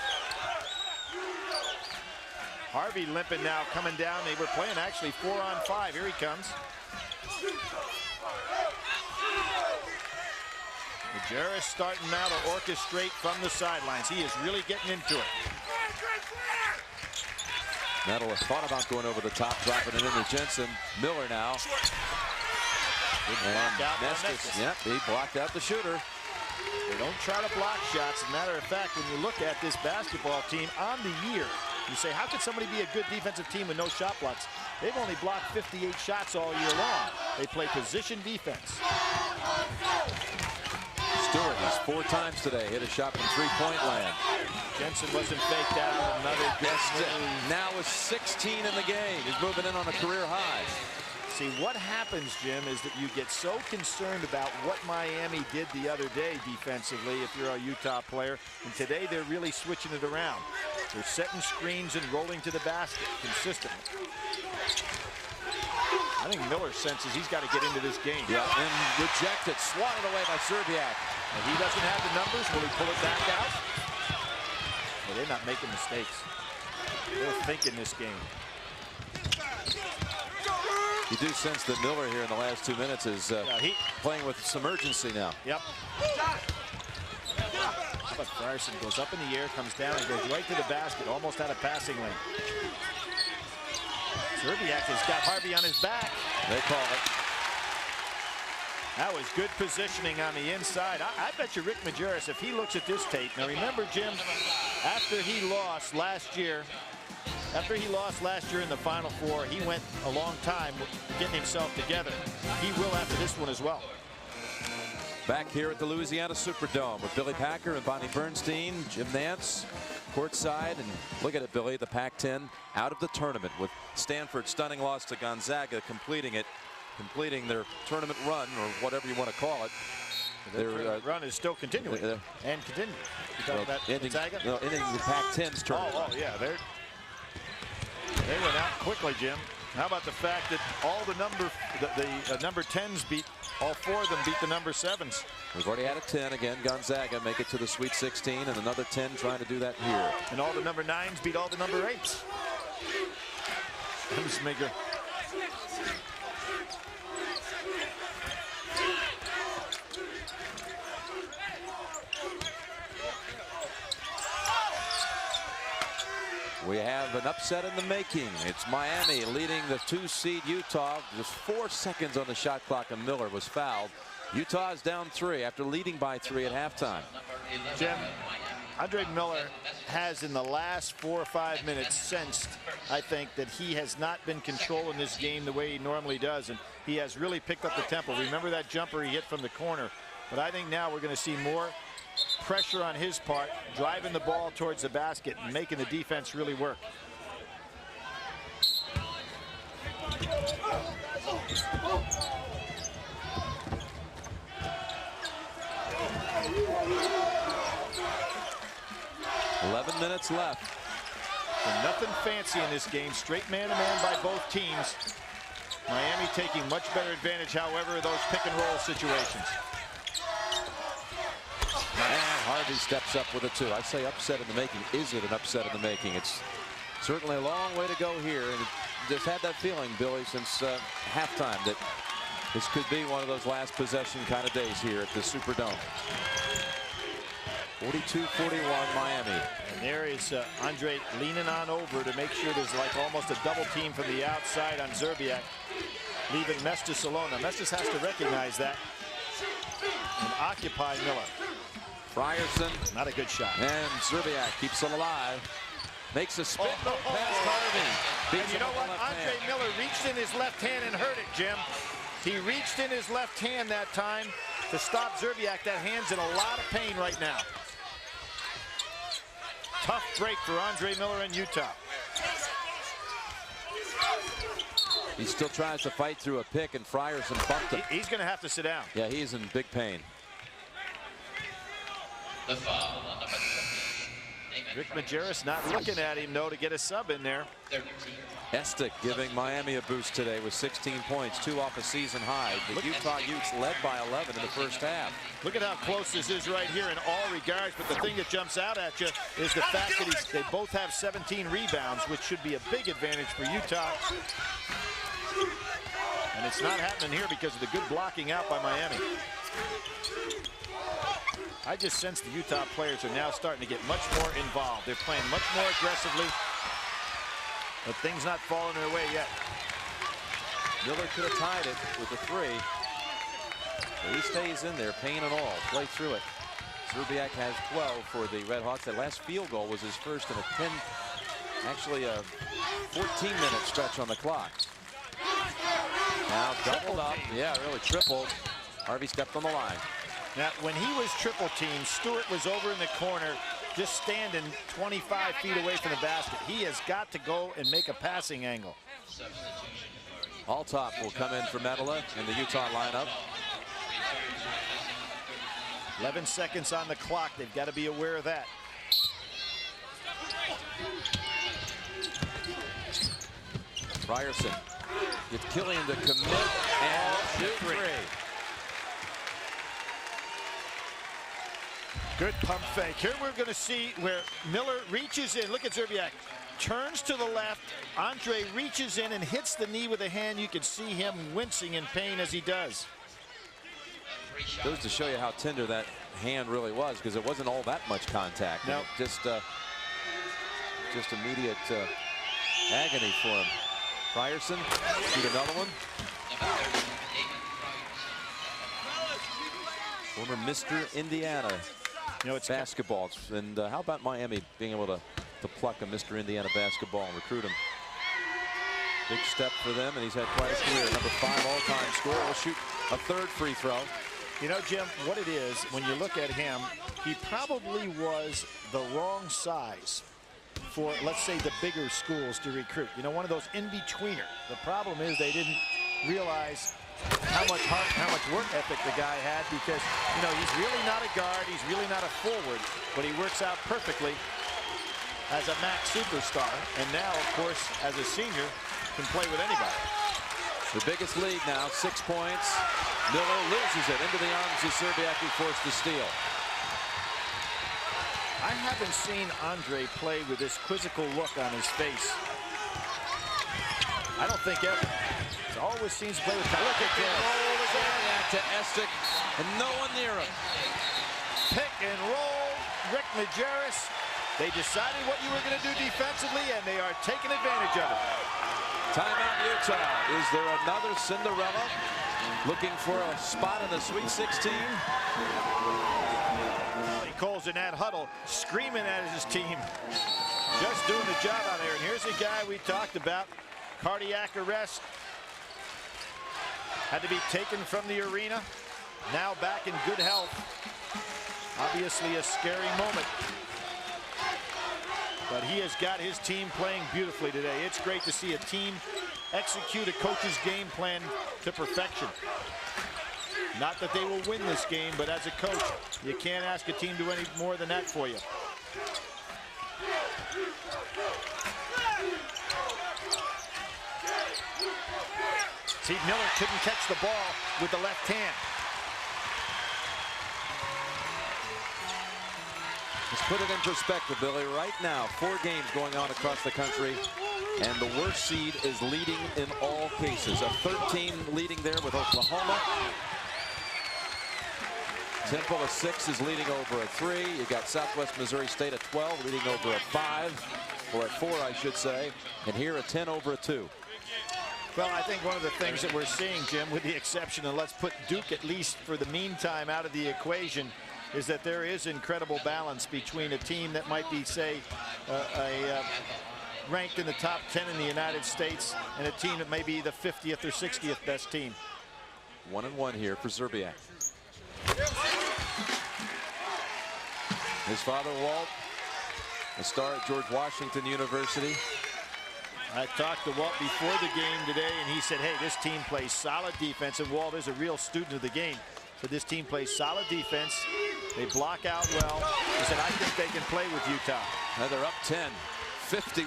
Harvey limping now, coming down. They were playing actually 4-on-5. Here he comes. Majerus starting now to orchestrate from the sidelines. He is really getting into it. Mettler thought about going over the top, dropping it into Jensen. Miller now. And Nestis, yep, he blocked out the shooter. They don't try to block shots. As a matter of fact, when you look at this basketball team on the year, you say, how could somebody be a good defensive team with no shot blocks? They've only blocked 58 shots all year long. They play position defense. Stewart has 4 times today hit a shot from 3-point land. Jensen wasn't faked out. Another good move. Now with 16 in the game. He's moving in on a career high. See, what happens, Jim, is that you get so concerned about what Miami did the other day defensively if you're a Utah player. And today they're really switching it around. They're setting screens and rolling to the basket consistently. I think Miller senses he's got to get into this game. Yeah, and rejected, swatted away by Zerbiak. And he doesn't have the numbers. Will he pull it back out? Well, they're not making mistakes. They're thinking this game. You do sense that Miller here in the last 2 minutes is playing with some urgency now. Yep. But Frierson goes up in the air, comes down, and goes right to the basket, almost out of passing lane. Zerbiak has got Harvey on his back. They call it. That was good positioning on the inside. I bet you Rick Majerus, if he looks at this tape. Now remember, Jim, after he lost last year in the Final Four, he went a long time getting himself together. He will after this one as well. Back here at the Louisiana Superdome with Billy Packer and Bonnie Bernstein, Jim Nance courtside. And look at it, Billy, the Pac-10 out of the tournament with Stanford stunning loss to Gonzaga, completing their tournament run, or whatever you want to call it. Their run is still continuing and continuing. You talking about Gonzaga? No, ending the Pac-10's tournament. Oh, yeah, they went out quickly, Jim. How about the fact that all the number 10s beat, all 4 of them beat the number 7s. We've already had a 10 again. Gonzaga make it to the Sweet 16, and another 10 trying to do that here. And all the number 9s beat all the number 8s. Emsminger. 'We have an upset in the making. It's Miami leading the 2-seed Utah. Just 4 seconds on the shot clock, and Miller was fouled. Utah is down 3 after leading by 3 at halftime. Jim, Andre Miller has in the last 4 or 5 minutes sensed, I think, that he has not been controlling this game the way he normally does, and he has really picked up the tempo. Remember that jumper he hit from the corner? But I think now we're going to see more pressure on his part, driving the ball towards the basket and making the defense really work. $11 minutes left. And nothing fancy in this game. Straight man-to-man by both teams. Miami taking much better advantage, however, of those pick-and-roll situations. And Harvey steps up with a 2. I say upset in the making. Is it an upset in the making? It's certainly a long way to go here, and just had that feeling, Billy, since halftime that this could be one of those last possession kind of days here at the Superdome. 42-41 Miami. And there is Andre leaning on over to make sure there's like almost a double team from the outside on Szczerbiak, leaving Mestis alone. Now Mestis has to recognize that and occupy Miller. Frierson. Not a good shot. And Szczerbiak keeps it alive. Makes a spin past Harvey. And you know what? Andre Miller reached in his left hand and hurt it, Jim. He reached in his left hand that time to stop Szczerbiak. That hand's in a lot of pain right now. Tough break for Andre Miller in Utah. He still tries to fight through a pick, and Frierson bumped him. He's going to have to sit down. Yeah, he's in big pain. The foul on number 20. Rick Majerus not looking at him, though, to get a sub in there. 13. Estic giving Miami a boost today with 16 points, 2 off a season high. The Utah Utes led by 11 in the first half. Look at how close this is right here in all regards, but the thing that jumps out at you is the fact that they both have 17 rebounds, which should be a big advantage for Utah. And it's not happening here because of the good blocking out by Miami. I just sense the Utah players are now starting to get much more involved. They're playing much more aggressively, but things not falling their way yet. Miller could have tied it with a 3. But he stays in there, pain and all. Play through it. Szczerbiak has 12 for the Red Hawks. That last field goal was his first in a 14-minute stretch on the clock. Now doubled up. Yeah, really tripled. Harvey stepped on the line. Now, when he was triple teamed, Stewart was over in the corner, just standing 25 feet away from the basket. He has got to go and make a passing angle. Altop will come in for Medela in the Utah lineup. 11 seconds on the clock. They've got to be aware of that. Frierson. Get Killian to commit and shoot 3. Good pump fake. Here we're going to see where Miller reaches in. Look at Szczerbiak. Turns to the left. Andre reaches in and hits the knee with a hand. You can see him wincing in pain as he does. Goes to show you how tender that hand really was, because it wasn't all that much contact. No. Just immediate agony for him. Frierson, shoot another one. Former Mr. Indiana. You know, it's basketball. And how about Miami being able to pluck a Mr. Indiana basketball and recruit him? Big step for them, and he's had quite a career. Number 5 all-time scorer. Will shoot a 3rd free throw. You know, Jim, what it is, when you look at him, he probably was the wrong size for, let's say, the bigger schools to recruit. You know, one of those in-betweener. The problem is they didn't realize how much heart, how much work ethic the guy had, because, you know, he's really not a guard, he's really not a forward, but he works out perfectly as a MAC superstar, and now, of course, as a senior, can play with anybody. The biggest lead now, 6 points. Miller loses it into the arms of Szczerbiak, who forced the steal. I haven't seen Andre play with this quizzical look on his face. I don't think ever. He always seems to play with look at this. Roll again to Estic, and no one near him. Pick and roll, Rick Majerus. They decided what you were going to do defensively, and they are taking advantage of it. Timeout Utah. Is there another Cinderella looking for a spot in the Sweet 16? Coles in that huddle screaming at his team. Just doing the job out there. And here's a guy we talked about. Cardiac arrest. Had to be taken from the arena. Now back in good health. Obviously a scary moment. But he has got his team playing beautifully today. It's great to see a team execute a coach's game plan to perfection. Not that they will win this game, but as a coach, you can't ask a team to do any more than that for you. See, Miller couldn't catch the ball with the left hand. put it in perspective, Billy, right now, 4 games going on across the country, and the worst seed is leading in all cases. A 13 leading there with Oklahoma. Temple, a 6, is leading over a 3. You got Southwest Missouri State, a 12, leading over a 5, or a 4, I should say. And here a 10 over a 2. Well, I think one of the things that we're seeing, Jim, with the exception, and let's put Duke at least for the meantime out of the equation, is that there is incredible balance between a team that might be, say, ranked in the top 10 in the United States and a team that may be the 50th or 60th best team. 1-1 here for Szczerbiak. His father, Walt, a star at George Washington University. I talked to Walt before the game today, and he said, hey, this team plays solid defense. And Walt is a real student of the game. So this team plays solid defense. They block out well. He said, I think they can play with Utah. Now they're up 10, 51-41.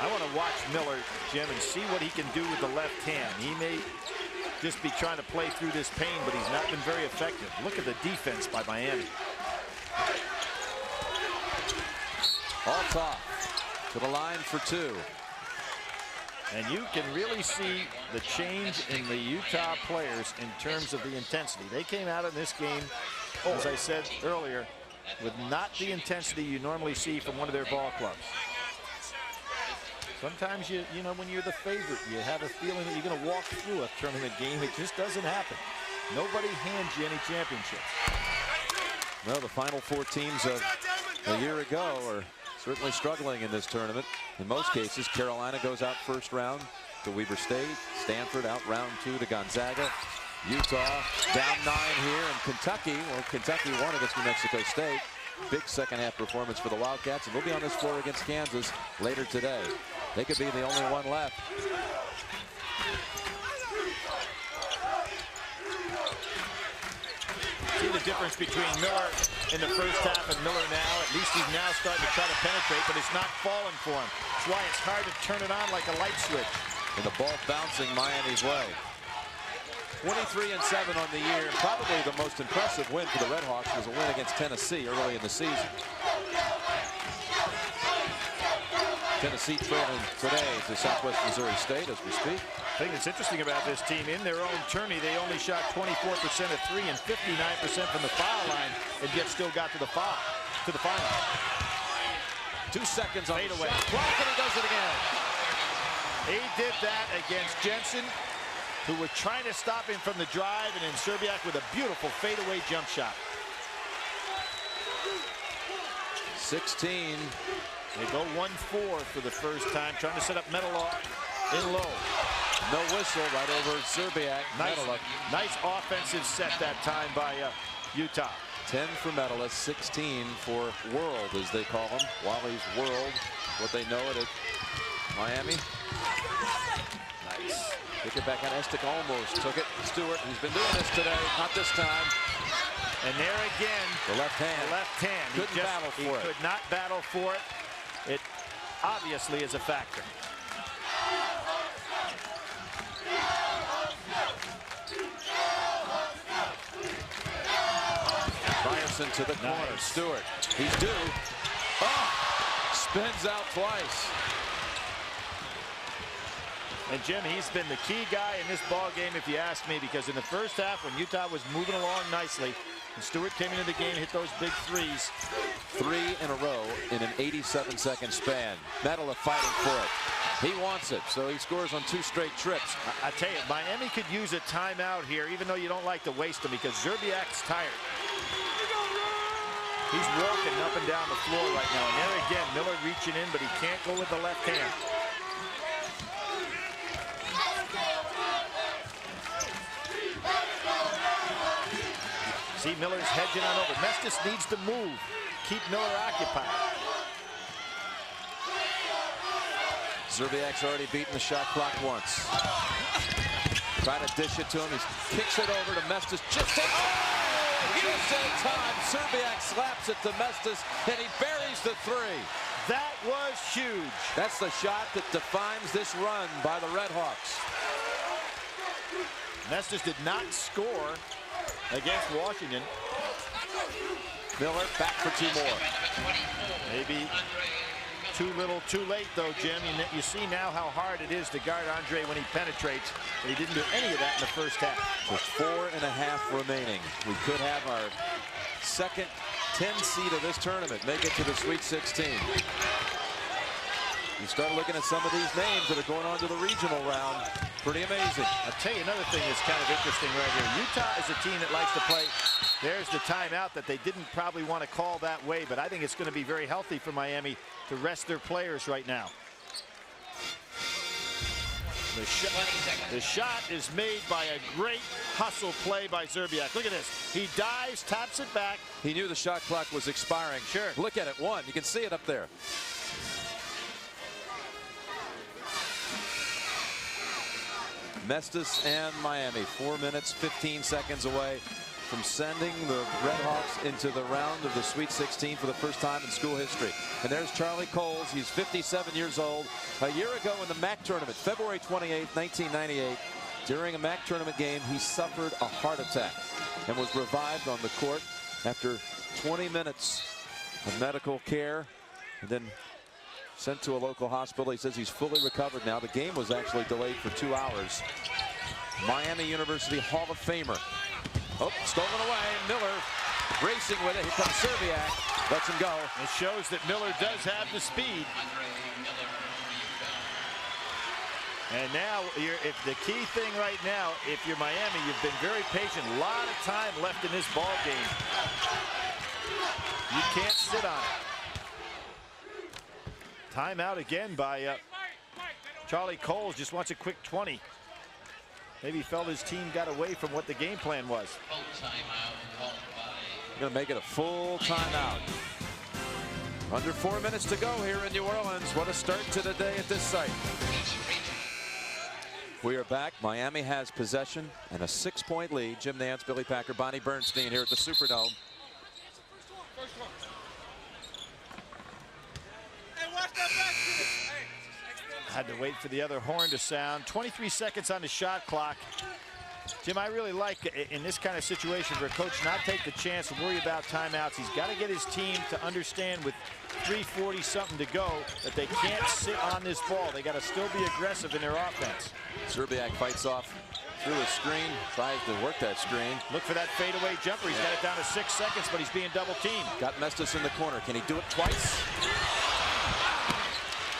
I want to watch Miller, Jim, and see what he can do with the left hand. He may just be trying to play through this pain, but he's not been very effective. Look at the defense by Miami. Althoff to the line for 2. And you can really see the change in the Utah players in terms of the intensity. They came out in this game, as I said earlier, with not the intensity you normally see from one of their ball clubs. Sometimes you know, when you're the favorite, you have a feeling that you're going to walk through a tournament game. It just doesn't happen. Nobody hands you any championships. Well, the final 4 teams of a year ago are certainly struggling in this tournament. In most cases, Carolina goes out first round to Weber State. Stanford out round 2 to Gonzaga. Utah down 9 here, and Kentucky, well, Kentucky won against New Mexico State. Big second half performance for the Wildcats, and we'll be on this floor against Kansas later today. They could be the only one left. See the difference between Miller in the first half and Miller now. At least he's now starting to try to penetrate, but it's not falling for him. That's why it's hard to turn it on like a light switch. And the ball bouncing Miami's way. 23-7 on the year. Probably the most impressive win for the Redhawks was a win against Tennessee early in the season. Tennessee trailing today to Southwest Missouri State as we speak. The thing that's interesting about this team, in their own tourney, they only shot 24% of 3 and 59% from the foul line, and yet still got to the final. 2 seconds on Fade away. Clock, and he does it again. He did that against Jensen, who were trying to stop him from the drive, and then Szczerbiak with a beautiful fadeaway jump shot. 16. They go 1-4 for the first time, trying to set up Metalov in low. No whistle right over Szczerbiak. Nice offensive set that time by Utah. 10 for Metalist, 16 for World, as they call him. Wally's World, what they know it at Miami. Nice. Kick it back on Estic, almost took it. Stewart, who's been doing this today, not this time. And there again, the left hand. The left hand. Couldn't battle for it. He could not battle for it. It obviously is a factor. Ryerson to the corner. Nice. Stewart, he's due. Oh, spins out twice. And Jim, he's been the key guy in this ball game, if you ask me, because in the first half, when Utah was moving along nicely, and Stewart came into the game, hit those big threes. 3 in a row in an 87-second span. Metalist fighting for it. He wants it, so he scores on 2 straight trips. I tell you, Miami could use a timeout here, even though you don't like to waste them, because Szczerbiak's tired. He's walking up and down the floor right now. And there again, Miller reaching in, but he can't go with the left hand. See, Miller's hedging on over. Mestis needs to move. Keep Miller occupied. Szczerbiak's already beaten the shot clock once. Try to dish it to him. He kicks it over to Mestis. Just in time. Szczerbiak slaps it to Mestis, and he buries the 3. That was huge. That's the shot that defines this run by the Redhawks. Mestis did not score against Washington. Miller back for 2 more. Maybe too little, too late, though, Jim. You see now how hard it is to guard Andre when he penetrates. But he didn't do any of that in the first half. With 4.5 remaining, we could have our second 10 seed of this tournament make it to the Sweet 16. You start looking at some of these names that are going on to the regional round. Pretty amazing. I'll tell you another thing that's kind of interesting right here. Utah is a team that likes to play. There's the timeout that they didn't probably want to call that way, but I think it's going to be very healthy for Miami to rest their players right now. The shot is made by a great hustle play by Szczerbiak. Look at this. He dives, taps it back. He knew the shot clock was expiring. Sure. Look at it. One. You can see it up there. Mestis and Miami 4 minutes 15 seconds away from sending the Redhawks into the round of the Sweet 16 for the first time in school history. And there's Charlie Coles. He's 57 years old. A year ago in the MAC tournament, February 28, 1998, during a MAC tournament game, he suffered a heart attack and was revived on the court after 20 minutes of medical care and then sent to a local hospital. He says he's fully recovered now. The game was actually delayed for 2 hours. Miami University Hall of Famer. Oh, stolen away. Miller racing with it. Here comes Szczerbiak. Lets him go. It shows that Miller does have the speed. And now, if the key thing right now, if you're Miami, you've been very patient. A lot of time left in this ball game. You can't sit on it. Timeout again by Charlie Coles. Just wants a quick 20. Maybe he felt his team got away from what the game plan was. Going to make it a full timeout. Under 4 minutes to go here in New Orleans. What a start to the day at this site. We are back. Miami has possession and a 6-point lead. Jim Nance, Billy Packer, Bonnie Bernstein here at the Superdome. Had to wait for the other horn to sound. 23 seconds on the shot clock. Jim, I really like in this kind of situation for a coach not take the chance to worry about timeouts. He's got to get his team to understand with 3:40 something to go that they can't sit on this ball. They got to still be aggressive in their offense. Szczerbiak fights off through a screen, tries to work that screen. Look for that fadeaway jumper. He's got it down to 6 seconds, but he's being double teamed. Got Mestis in the corner. Can he do it twice?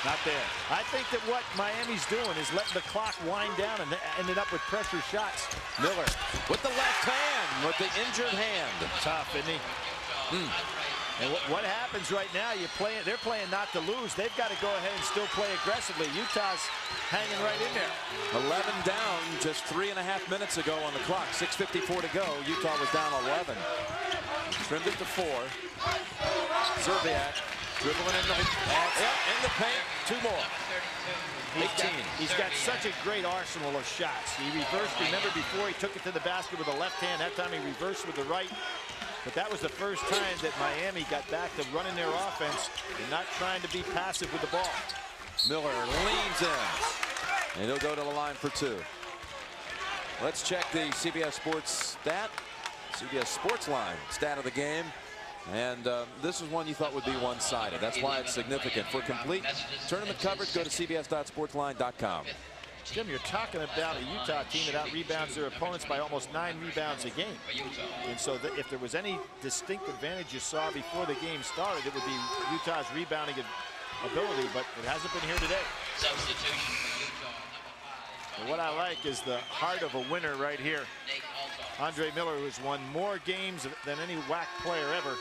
Not there. I think that what Miami's doing is letting the clock wind down and ended up with pressure shots. Miller with the left hand, with the injured hand. Tough, isn't he? And what happens right now, they're playing not to lose. They've got to go ahead and still play aggressively. Utah's hanging right in there. 11 down just 3.5 minutes ago on the clock. 6:54 to go. Utah was down 11. Trimmed it to 4. Szczerbiak dribbling in the paint. 2 more. 18. He's got such a great arsenal of shots. He reversed. Remember before he took it to the basket with the left hand. That time he reversed with the right. But that was the first time that Miami got back to running their offense and not trying to be passive with the ball. Miller leans in. And he'll go to the line for 2. Let's check the CBS Sports stat. CBS Sports line stat of the game. And this is one you thought would be one-sided. That's why it's significant. For complete tournament coverage, go to cbs.sportsline.com. Jim, you're talking about a Utah team that out-rebounds their opponents by almost 9 rebounds a game. And so if there was any distinct advantage you saw before the game started, it would be Utah's rebounding ability, but it hasn't been here today. Substitution for Utah, And what I like is the heart of a winner right here. Andre Miller, who's won more games than any WAC player ever.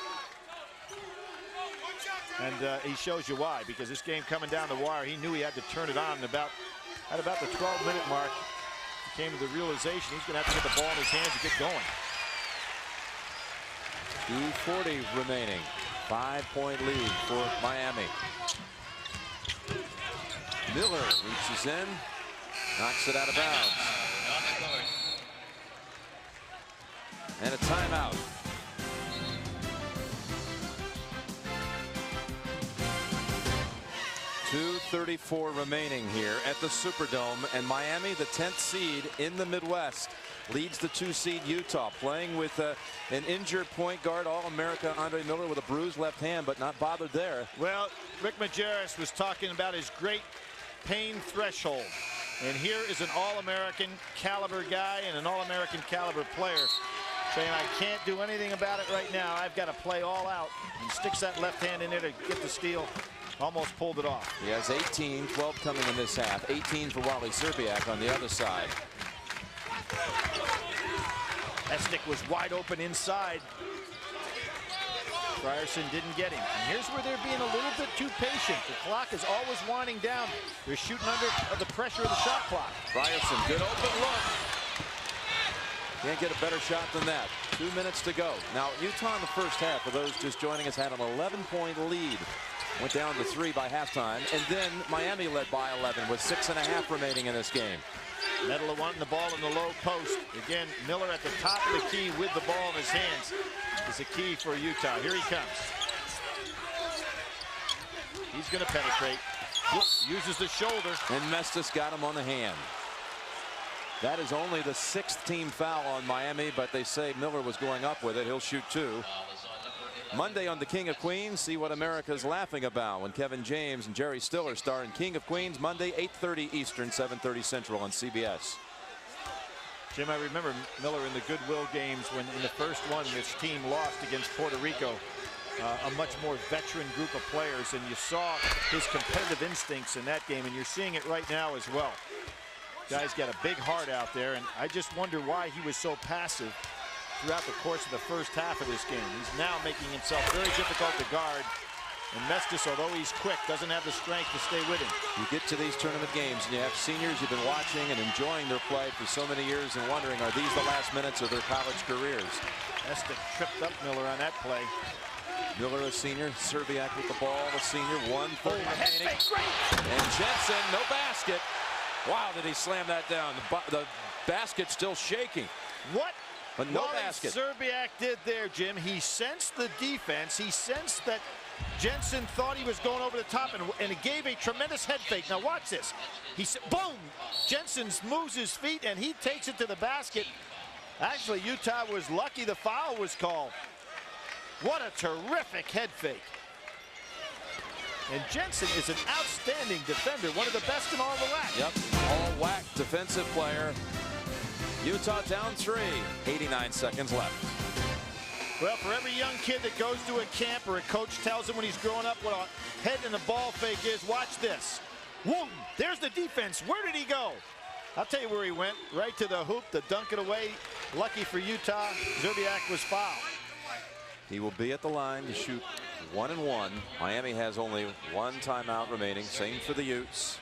And he shows you why, because this game coming down the wire, he knew he had to turn it on. At about the 12-minute mark, he came to the realization he's going to have to get the ball in his hands and get going. 2:40 remaining. 5-point lead for Miami. Miller reaches in, knocks it out of bounds. on the court. And a timeout. .234 remaining here at the Superdome, and Miami, the 10th seed in the Midwest, leads the 2 seed Utah, playing with an injured point guard, All-America Andre Miller with a bruised left hand, but not bothered there. Well, Rick Majerus was talking about his great pain threshold. And here is an All-American caliber guy and an All-American caliber player saying, I can't do anything about it right now. I've got to play all out. And sticks that left hand in there to get the steal. Almost pulled it off. He has 18, 12 coming in this half. 18 for Wally Szczerbiak on the other side. Estic was wide open inside. Ryerson didn't get him. And here's where they're being a little bit too patient. The clock is always winding down. They're shooting under the pressure of the shot clock. Ryerson, good open look. Can't get a better shot than that. 2 minutes to go. Now, Utah in the first half, for those just joining us, had an 11-point lead. Went down to 3 by halftime. And then Miami led by 11 with 6.5 remaining in this game. Medela wanting the ball in the low post. Again, Miller at the top of the key with the ball in his hands is a key for Utah. Here he comes. He's going to penetrate. Uses the shoulder. And Mestis got him on the hand. That is only the 6th team foul on Miami, but they say Miller was going up with it. He'll shoot 2. Monday on the King of Queens, see what America's laughing about when Kevin James and Jerry Stiller star in King of Queens Monday, 8:30 Eastern, 7:30 Central on CBS. Jim, I remember Miller in the Goodwill games when in the first one this team lost against Puerto Rico. A much more veteran group of players, and you saw his competitive instincts in that game, and you're seeing it right now as well. Guy's got a big heart out there, and I just wonder why he was so passive throughout the course of the first half of this game. He's now making himself very difficult to guard. And Mestis, although he's quick, doesn't have the strength to stay with him. You get to these tournament games and you have seniors who've been watching and enjoying their play for so many years and wondering, are these the last minutes of their college careers? Estic tripped up Miller on that play. Miller, a senior. Szczerbiak with the ball, a senior. 1:30 remaining. And Jensen, no basket. Wow, did he slam that down. The basket's still shaking. What? But no basket. Szczerbiak did there, Jim. He sensed the defense. He sensed that Jensen thought he was going over the top, and it gave a tremendous head fake. Now watch this. He said, boom! Jensen moves his feet, and he takes it to the basket. Actually, Utah was lucky the foul was called. What a terrific head fake. And Jensen is an outstanding defender, one of the best in all the WAC. Yep, all WAC defensive player. Utah down 3, 89 seconds left. Well, for every young kid that goes to a camp or a coach tells him when he's growing up what a head in a ball fake is, watch this. Whoa, there's the defense. Where did he go? I'll tell you where he went. Right to the hoop to dunk it away. Lucky for Utah, Szczerbiak was fouled. He will be at the line to shoot 1 and 1. Miami has only 1 timeout remaining. Same for the Utes.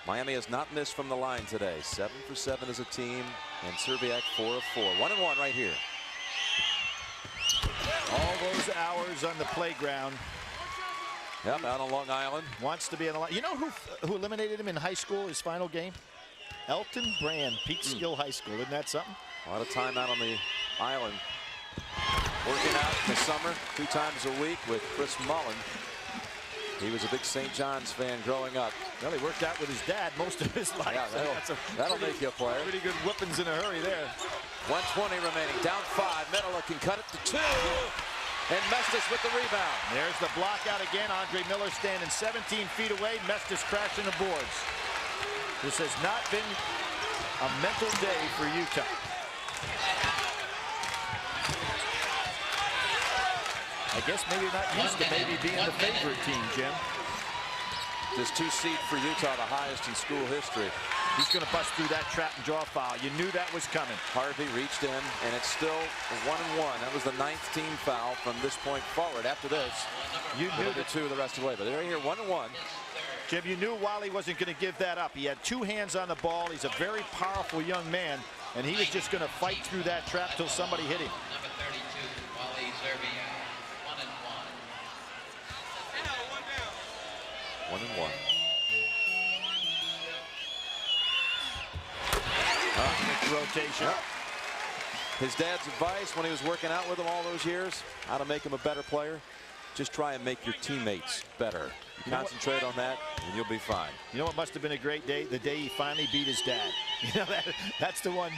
Miami has not missed from the line today. 7 for 7 as a team, and Szczerbiak 4 of 4. 1 and 1 right here. All those hours on the playground. Yep, out on Long Island. Wants to be on the line. You know who eliminated him in high school, his final game? Elton Brand, Peekskill High School. Isn't that something? A lot of time out on the island. Working out in the summer 2 times a week with Chris Mullen. He was a big St. John's fan growing up. Well, he worked out with his dad most of his life. Yeah, that'll make you a player. Pretty good whippings in a hurry there. 1:20 remaining, down 5. Medela can cut it to 2. And Mestis with the rebound. There's the block out again. Andre Miller standing 17 feet away. Mestis crashing the boards. This has not been a mental day for Utah. I guess maybe not used to maybe being the favorite team, Jim. This 2 seed for Utah, the highest in school history. He's going to bust through that trap and draw a foul. You knew that was coming. Harvey reached in, and it's still 1 and 1. That was the 9th team foul from this point forward. After this, you knew the 2 the rest of the way. But they're here 1 and 1. Jim, you knew Wally wasn't going to give that up. He had 2 hands on the ball. He's a very powerful young man, and he was just going to fight through that trap till somebody hit him. Number 32, Wally Szczerbiak, 1 and 1. 1 and 1. Rotation. His dad's advice when he was working out with him all those years, how to make him a better player, just try and make your teammates better. You concentrate on that, and you'll be fine. You know what must have been a great day? The day he finally beat his dad. You know, that's the one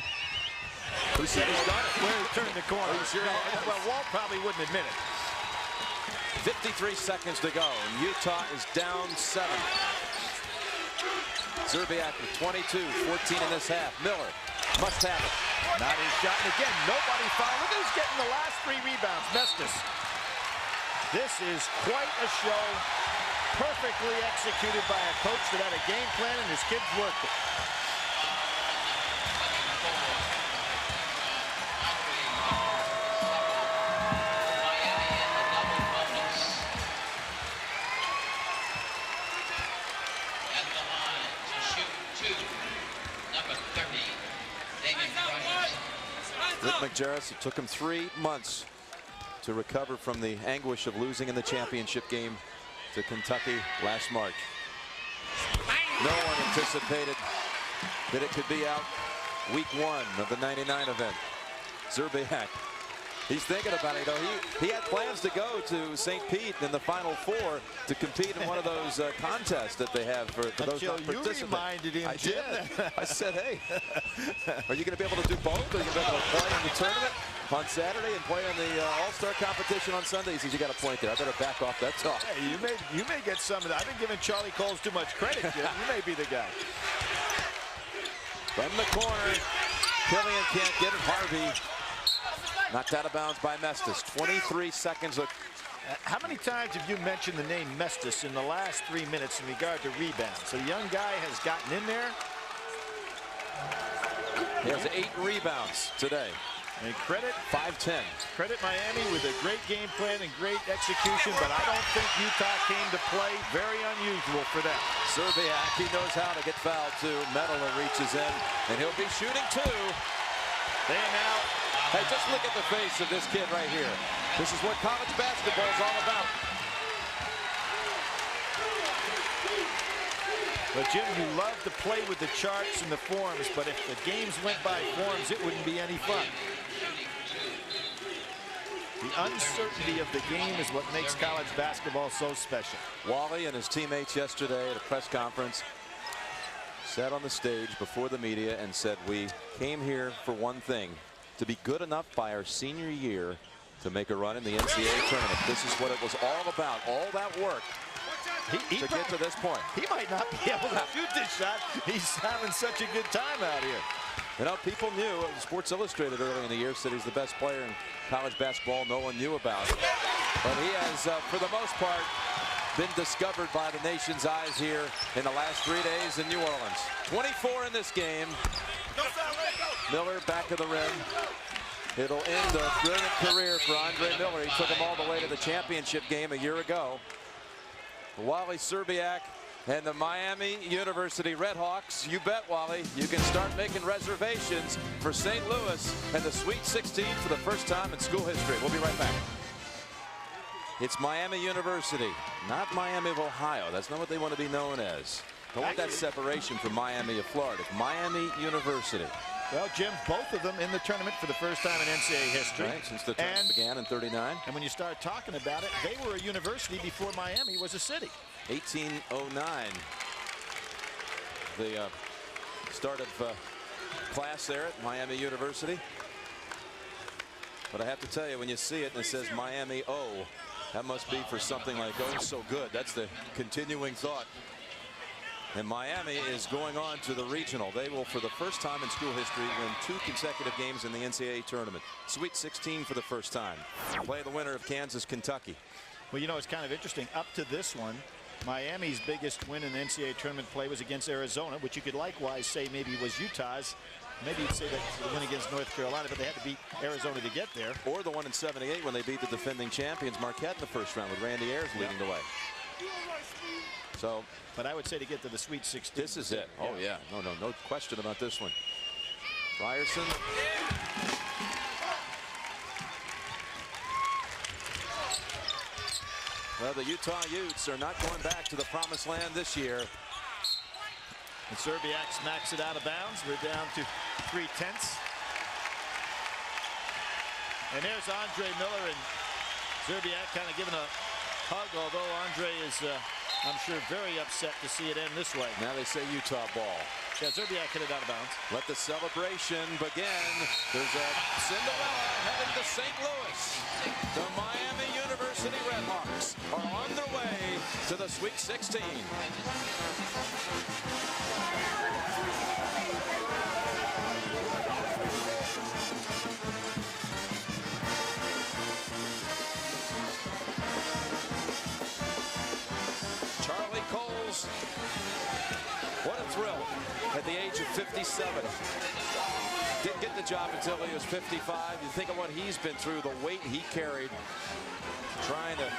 Who said he's done it? Where he turned the corner. Are you serious? Well, Walt probably wouldn't admit it. 53 seconds to go, and Utah is down 7. Szczerbiak with 22, 14 in this half. Miller must have it. Not his shot, and again, nobody fouled. Look at who's getting the last 3 rebounds. Mestis. This is quite a show. Perfectly executed by a coach that had a game plan, and his kids worked it. Rick Majerus, it took him 3 months to recover from the anguish of losing in the championship game to Kentucky last March. No one anticipated that it could be out week 1 of the '99 event. Szczerbiak, he's thinking about it. He had plans to go to St. Pete in the Final Four to compete in one of those contests that they have for those not participants. You reminded him, I Jim. did. I said, hey, are you going to be able to do both? Are you going to be able to play in the tournament on Saturday and play in the All-Star competition on Sunday? He says, you got a point there. I better back off that talk. Hey, you may get some of that. I've been giving Charlie Coles too much credit, Jim. You may be the guy. From the corner, Killian can't get it. Harvey knocked out of bounds by Mestis. 23 seconds. How many times have you mentioned the name Mestis in the last 3 minutes in regard to rebounds? A young guy has gotten in there. He has 8 rebounds today. And credit 5-10. Credit Miami with a great game plan and great execution, but I don't think Utah came to play. Very unusual for them. Szczerbiak, he knows how to get fouled too. Medela reaches in, and he'll be shooting 2. They are now. Hey, just look at the face of this kid right here. This is what college basketball is all about. But Jim, you love to play with the charts and the forms, but if the games went by forms, it wouldn't be any fun. The uncertainty of the game is what makes college basketball so special. Wally and his teammates yesterday at a press conference sat on the stage before the media and said, we came here for one thing, to be good enough by our senior year to make a run in the NCAA tournament. This is what it was all about, all that work to get to this point. He might not be able to shoot this shot. He's having such a good time out here. You know, people knew, Sports Illustrated early in the year said he's the best player in college basketball no one knew about. But he has, for the most part, been discovered by the nation's eyes here in the last 3 days in New Orleans. 24 in this game. Miller back of the rim. It'll end a brilliant career for Andre Miller. He took him all the way to the championship game a year ago. Wally Szczerbiak and the Miami University Redhawks. You bet, Wally, you can start making reservations for St. Louis and the Sweet 16 for the first time in school history. We'll be right back. It's Miami University, not Miami of Ohio. That's not what they want to be known as. Don't want that separation from Miami of Florida. It's Miami University. Well, Jim, both of them in the tournament for the first time in NCAA history. Right, since the tournament began in '39. And when you start talking about it, they were a university before Miami was a city. 1809. The start of class there at Miami University. But I have to tell you, when you see it and it says Miami O, that must be for something like, oh, so good. That's the continuing thought. And Miami is going on to the regional. They will, for the first time in school history, win 2 consecutive games in the NCAA tournament. Sweet 16 for the first time. Play the winner of Kansas, Kentucky. Well, you know, it's kind of interesting. Up to this one, Miami's biggest win in the NCAA tournament play was against Arizona, which you could likewise say maybe was Utah's. Maybe you'd say that the win against North Carolina, but they had to beat Arizona to get there. Or the one in '78 when they beat the defending champions Marquette in the first round with Randy Ayers leading the way. So, but I would say to get to the Sweet 16. This is it. Oh, yeah. No question about this one. Ryerson. Well, the Utah Utes are not going back to the promised land this year. And Szczerbiak smacks it out of bounds. We're down to 3/10. And there's Andre Miller, and Szczerbiak kind of giving a hug, although Andre is I'm sure very upset to see it end this way. Now they say Utah ball. Yeah, Zerbiak hit it out of bounds. Let the celebration begin. There's a Cinderella heading to St. Louis. The Miami University Redhawks are on their way to the Sweet 16. Charlie Coles, what a thrill at the age of 57. Didn't get the job until he was 55. You think of what he's been through, the weight he carried, trying to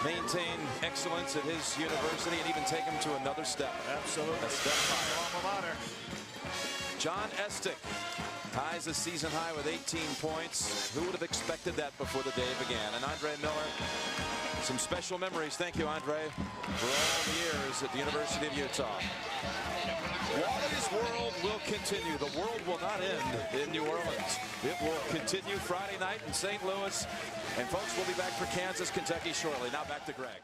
maintain excellence at his university and even take him to another step. Absolutely. A step higher. Alma mater. John Estick ties the season high with 18 points. Who would have expected that before the day began? And Andre Miller, some special memories. Thank you, Andre, for all the years at the University of Utah. Wally's World will continue. The world will not end in New Orleans. It will continue Friday night in St. Louis. And folks, we'll be back for Kansas, Kentucky shortly. Now back to Greg.